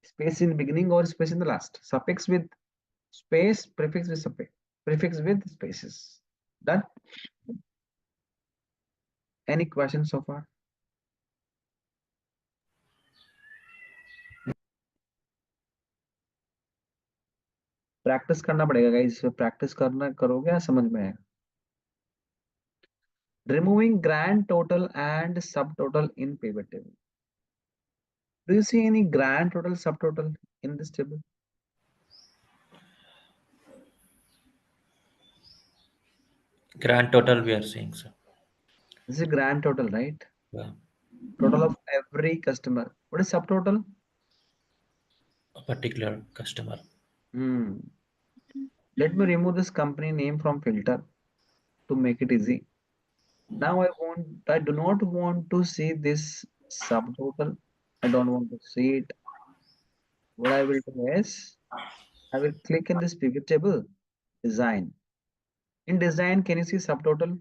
Space in beginning or space in the last. Suffix with space, prefix with suffix, prefix with spaces. Done. Any questions so far? Practice करना पड़ेगा guys, practice करना करोगे या समझ में आएगा? Removing grand total and subtotal in pivot table. Do you see any grand total, subtotal in this table? Grand total we are seeing, sir. This is grand total, right? Yeah. Total of every customer. What is subtotal? A particular customer. Let me remove this company name from filter to make it easy. Now I do not want to see this subtotal. I don't want to see it. What I will do is I will click in this pivot table, design. In design, can you see subtotal?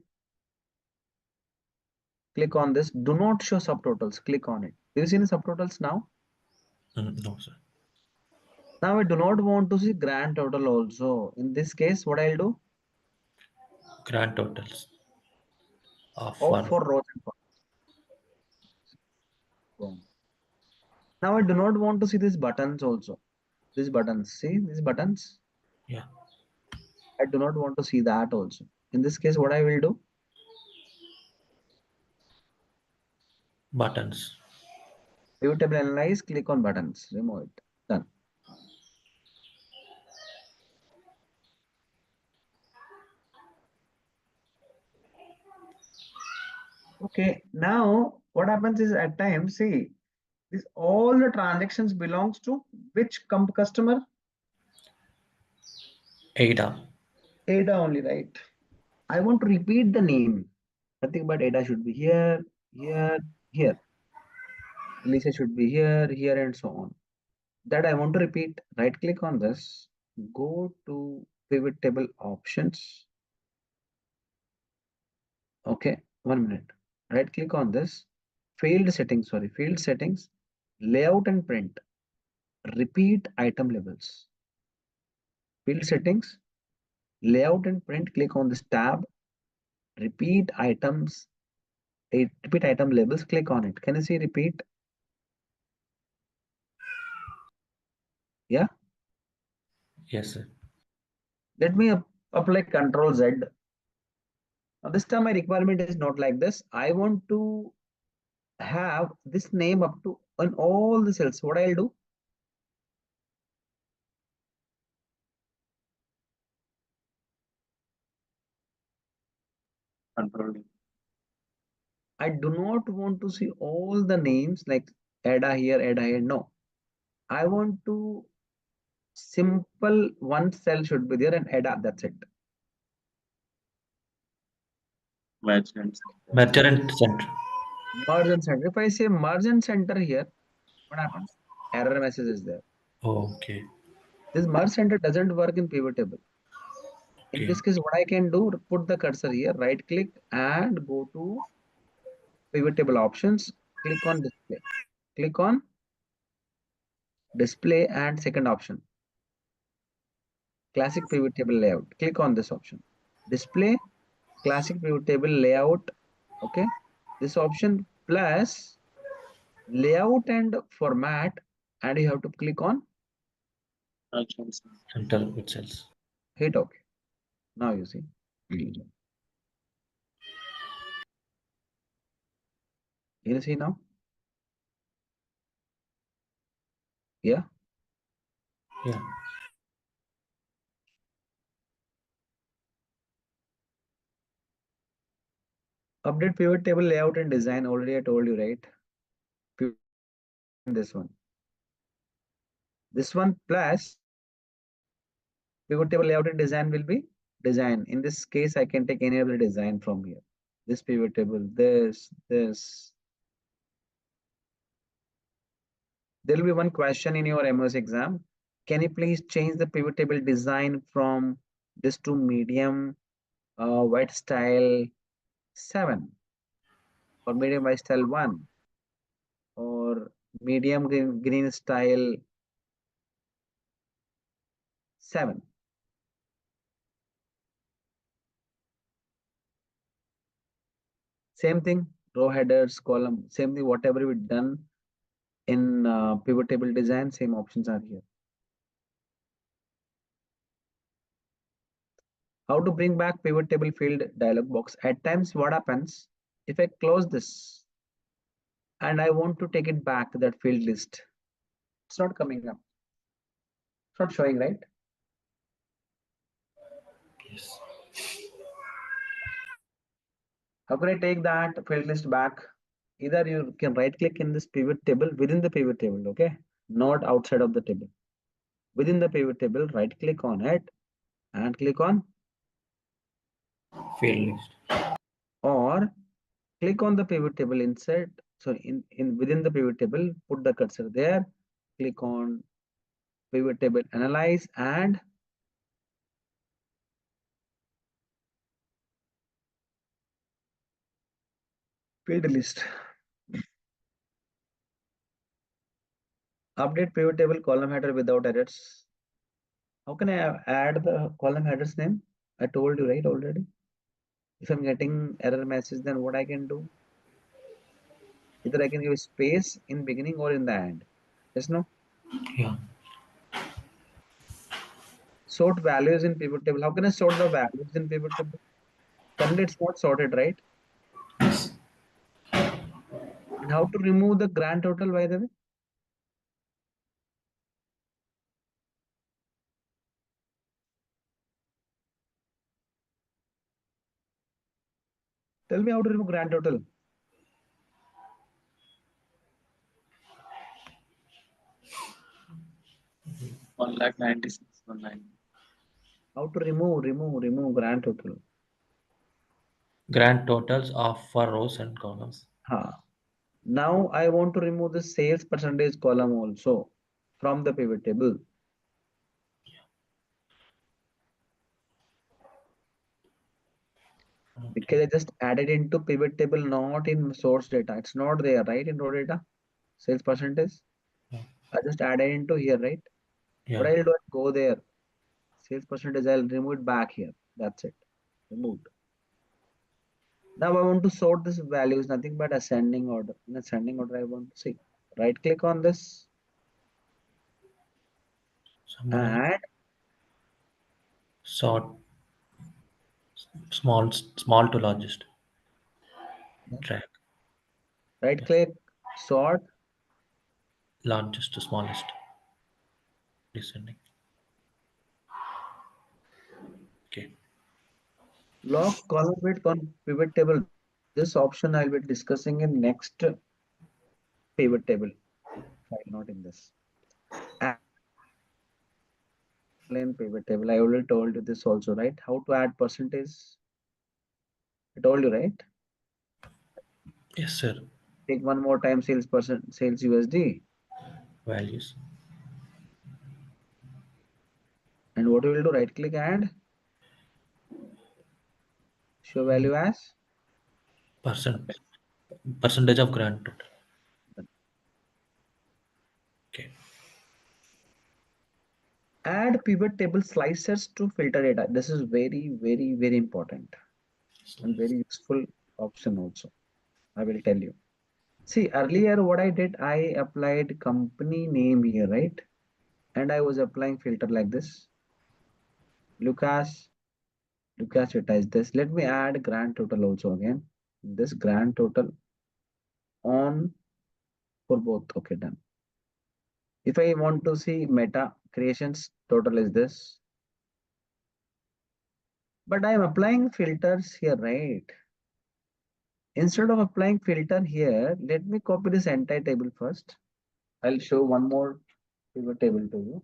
Click on this. Do not show subtotals. Click on it. Do you see any subtotals now? No, sir. Now I do not want to see grand total also. In this case, what I'll do? Grand totals of Opt one. for rows and columns. Now I do not want to see these buttons also. These buttons. See these buttons? Yeah. I do not want to see that also. In this case, what I will do? Buttons. Pivot table analyze, click on buttons, remove it. Done. Okay, now what happens is at times, see, this all the transactions belongs to which customer? Ada. Ada only, right? I want to repeat the name. Nothing but Ada should be here, here, here. Lisa should be here, here, and so on. That I want to repeat. Right click on this, go to pivot table options. Okay, 1 minute. Right click on this, field settings, layout and print. Repeat item labels. Field settings, layout and print. Click on this tab. Repeat items, repeat item labels. Click on it. Can you see repeat? Yeah. Yes, sir. Let me apply Control Z. Now this time my requirement is not like this. I want to have this name up to on all the cells. What I'll do? Control D. I do not want to see all the names like Ada here, Ada here. No. I want to simple one cell should be there and Ada. That's it. Merge and Merger and center. Merge and center. If I say merge and center here, what happens? Error message is there. Oh, okay. This merge center doesn't work in pivot table. In Okay. this case, what I can do, put the cursor here, right click and go to pivot table options. Click on display. Click on display, and second option, classic pivot table layout. Click on this option, display, classic pivot table layout. Okay, this option plus layout and format, and you have to click on Center with cells. hit OK. Now you see. You see now? Yeah. Yeah. Update pivot table layout and design. Already I told you, right? This one. This one plus pivot table layout and design will be design. In this case, I can take any of the design from here. This pivot table, this. There will be one question in your MS exam. Can you please change the pivot table design from this to medium white style 7 or medium white style 1 or medium green style 7? Same thing, row headers, column, same thing, whatever we done in pivot table design, same options are here. How to bring back pivot table field dialog box? At times, what happens if I close this and I want to take it back, that field list? It's not coming up. It's not showing, right? Yes. How can I take that field list back? Either you can right click in this pivot table within the pivot table, okay? Not outside of the table. Within the pivot table, right click on it and click on, Field list. or click on the pivot table insert. So in within the pivot table, put the cursor there, click on pivot table analyze and field list. Update pivot table column header without errors. How can I add the column headers name? I told you, right, already. If I'm getting error message, then what I can do? Either I can give space in beginning or in the end. Yes, no? Yeah. Sort values in pivot table. How can I sort the values in pivot table? Currently it's not sorted, right? Yes. And how to remove the grand total, by the way? Tell me how to remove grand total. One lakh 96,190. How to remove grand total. Grand totals of for rows and columns. Now I want to remove the sales percentage column also from the pivot table. Because I just added into pivot table, not in source data. It's not there, right? In raw data, sales percentage. Yeah. I just added into here, right? What Yeah. I'll do, I'll go there. Sales percentage, I'll remove it back here. That's it. Removed. Now I want to sort this values, nothing but ascending order. In ascending order, I want to see. Right click on this Summarize. and Sort. Small to largest. Track. right Yes. click, sort, Largest to smallest. Descending. Okay. lock column width on pivot table. This option I'll be discussing in next pivot table file, not in this. Add plain pivot table. I already told you this also, right? How to add percentage. I told you, right? Yes, sir. Take one more time sales USD. Values. And what we will do, right click and show value as Percentage of grand total. Okay. Add pivot table slicers to filter data. This is very, very, very important and very useful option also. I will tell you. See, earlier what I did, I applied company name here, right? And I was applying filter like this. Lucas, it is this. Let me add grand total also again. This grand total on for both. Okay, done. If I want to see meta creations, total is this. But I am applying filters here, right? Instead of applying filter here, let me copy this entire table first. I'll show one more pivot table to you.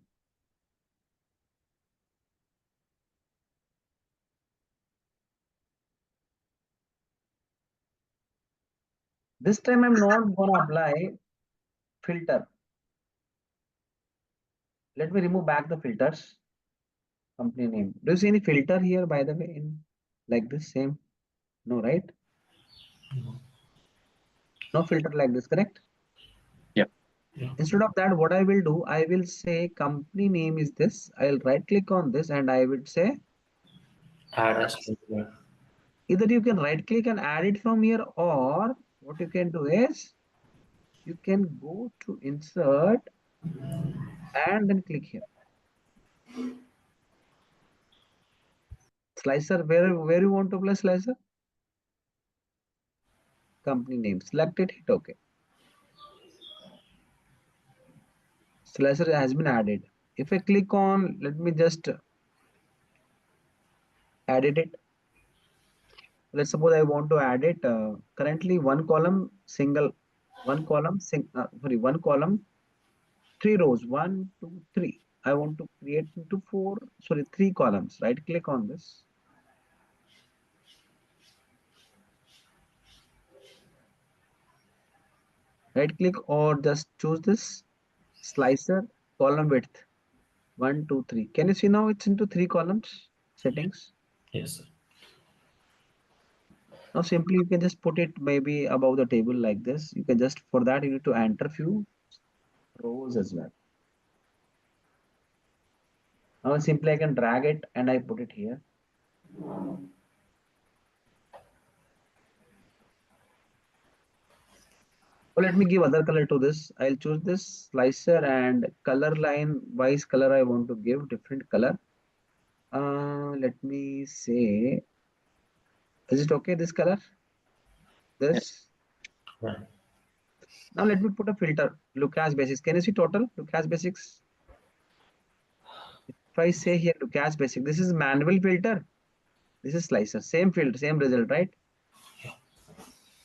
This time I'm not going to apply filter. Let me remove back the filters. Company name. Do you see any filter here, by the way, in like this same? No, right? No filter like this, correct? Yeah. Instead of that, what I will do, I will say company name is this. I'll right click on this and I will say Add as filter. either you can right click and add it from here, or what you can do is you can go to insert and then click here. Slicer, where you want to place slicer? Company name. Select it, hit OK. Slicer has been added. If I click on, let me just edit it. Let's suppose I want to add it. Currently, one column, one column, three rows, 1, 2, 3. I want to create into three columns. Right click on this. Right click or just choose this slicer column width 1, 2, 3. Can you see now it's into three columns settings? Yes, sir. Now simply you can just put it maybe above the table like this. You can just, for that you need to enter few rows as well. Now simply I can drag it and I put it here. So let me give other color to this. I'll choose this slicer and color line wise color I want to give different color. Let me say, is it okay this color? This. Right. Now let me put a filter. Look as basics. Can you see total? Look as basics. If I say here look as basic, this is manual filter. This is slicer. Same filter, same result, right?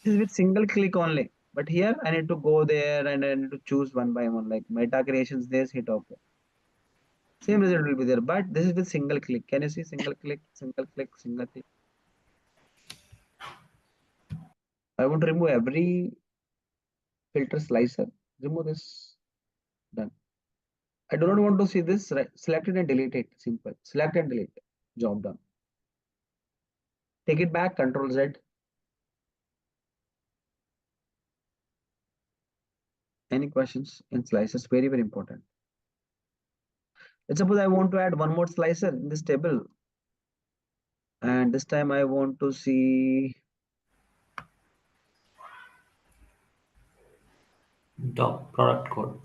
This is with single click only. But here I need to go there and I need to choose one by one, like meta creations, this, hit OK. Same result will be there, but this is with single click. Can you see single click, single click, single click? I want to remove every filter slicer. Remove this. Done. I do not want to see this. Right? Select it and delete it. Simple. Select and delete. Job done. Take it back. Control Z. Any questions in slices? Very, very important. Let's suppose I want to add one more slicer in this table. And this time I want to see Doc product code.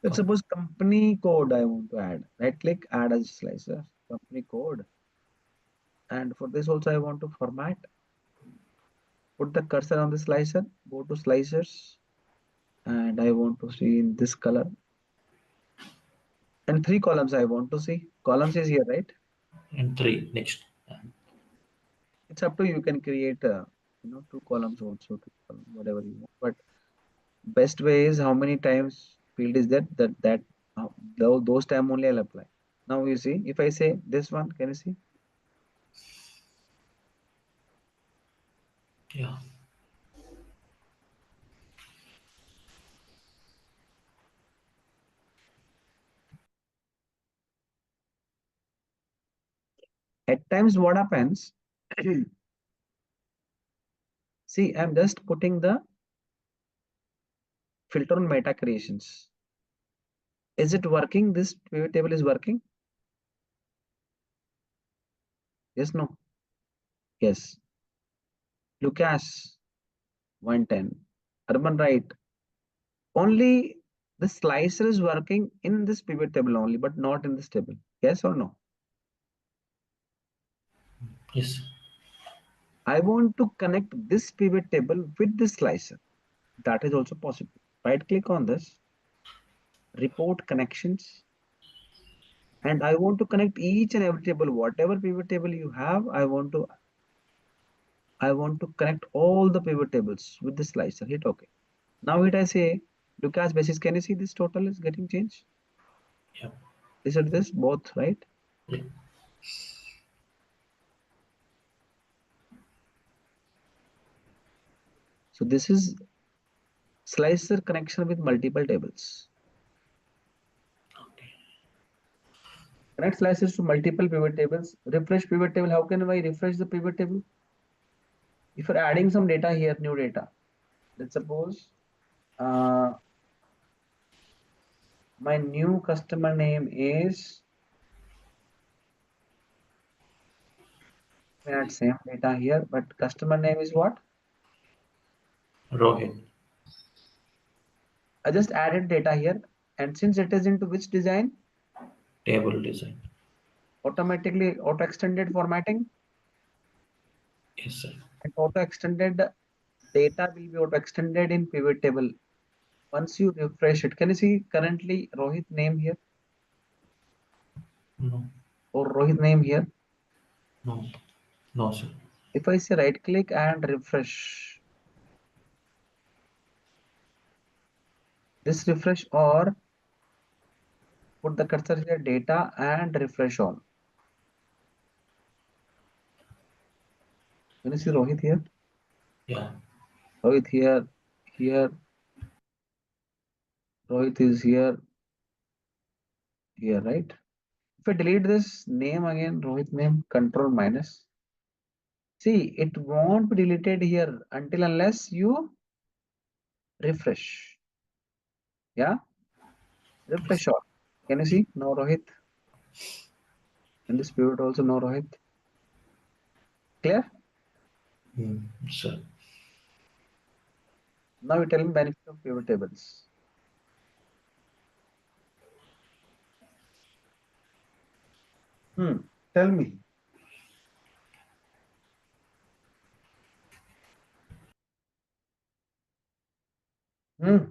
let's suppose company code I want to add. Right click, add as slicer, company code. And for this also I want to format. Put the cursor on the slicer, go to slicers, and I want to see in this color. And three columns I want to see. Columns is here, right? And 3 next. It's up to you. You can create, two columns also, whatever you want. But best way is how many times field is those time only I'll apply. Now you see, if I say this one, can you see? Yeah. At times what happens, see, I'm just putting the filter on meta creations. Is it working? This pivot table is working? Yes, no? Yes. Lucas, 110. Urban right. Only the slicer is working in this pivot table only, but not in this table. Yes or no? Yes. I want to connect this pivot table with this slicer. That is also possible. Right click on this, report connections, and I want to connect each and every table. Whatever pivot table you have, I want to connect all the pivot tables with the slicer. Hit OK. Now hit I say Lucas basis. Can you see this total is getting changed? Yeah. Is it this both, right? Yeah. So this is slicer connection with multiple tables. Okay. Connect slices to multiple pivot tables. Refresh pivot table. How can I refresh the pivot table? If you're adding some data here, new data. Let's suppose my new customer name is, we add same data here, but customer name is what? Rohit. I just added data here, and since it is into which design? Table design. Automatically auto extended formatting Yes, sir. and auto extended data will be auto extended in pivot table. Once you refresh it, can you see currently Rohit name here No. or Rohit name here? No. No, sir. If I say right click and refresh, this refresh or put the cursor here data and refresh all. Can you see Rohit here? Yeah. Rohit here, here. Rohit is here, here, right? If I delete this name again, Rohit name, control minus. See, it won't be deleted here until unless you refresh. Yeah, refresh all. Can you see? No Rohit. In this pivot also no Rohit. Clear? Sir. Now we tell him benefit of pivot tables. Tell me. Hmm.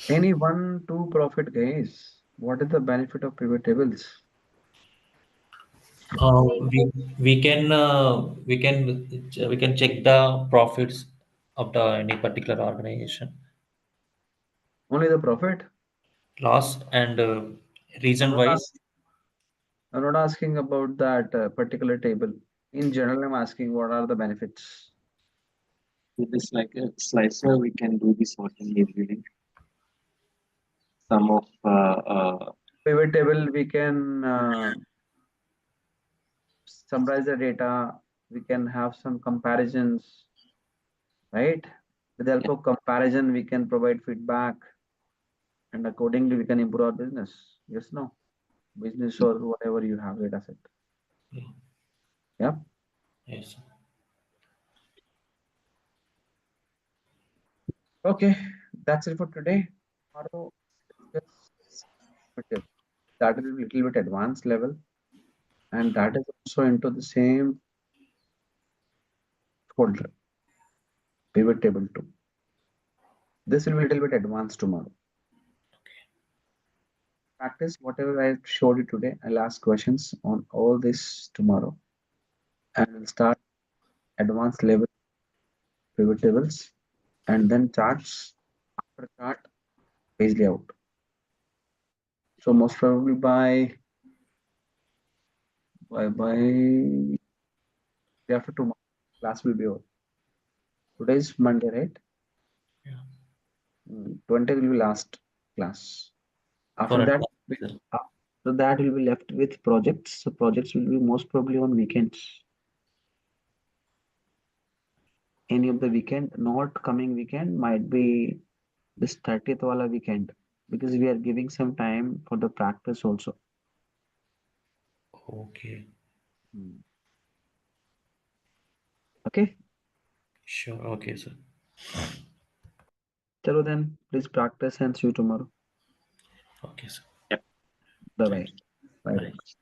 Any one, two profit guys. What is the benefit of pivot tables? Uh, we we can check the profits of the any particular organization, Only the profit? loss and I'm reason not wise. asking, I'm not asking about that particular table. In general, I'm asking what are the benefits? With this like a slicer, we can do the sorting easily. Some of Pivot table, we can summarize the data. We can have some comparisons, right? With the help of comparison, we can provide feedback, and accordingly, we can improve our business. Yes, no? Business or whatever you have data set. Yeah. Yeah. Yes. Okay, that's it for today. Tomorrow, discuss pivot table. That is a little bit advanced level, and that is also into the same folder, pivot table 2. This will be a little bit advanced tomorrow. Practice whatever I showed you today. I'll ask questions on all this tomorrow, and we'll start advanced level pivot tables and then charts. After chart, page layout. So most probably by day after tomorrow, class will be over. Today is Monday, right? Yeah. 20 will be last class. After For that, sir. after that we'll be left with projects. So projects will be most probably on weekends. Any of the weekend, not coming weekend, might be this 30th wala weekend, because we are giving some time for the practice also. Okay. Okay, Sure. Okay, sir. chalo then, please practice and see you tomorrow. Okay, sir. Bye bye. Thank you. Bye Bye. bye.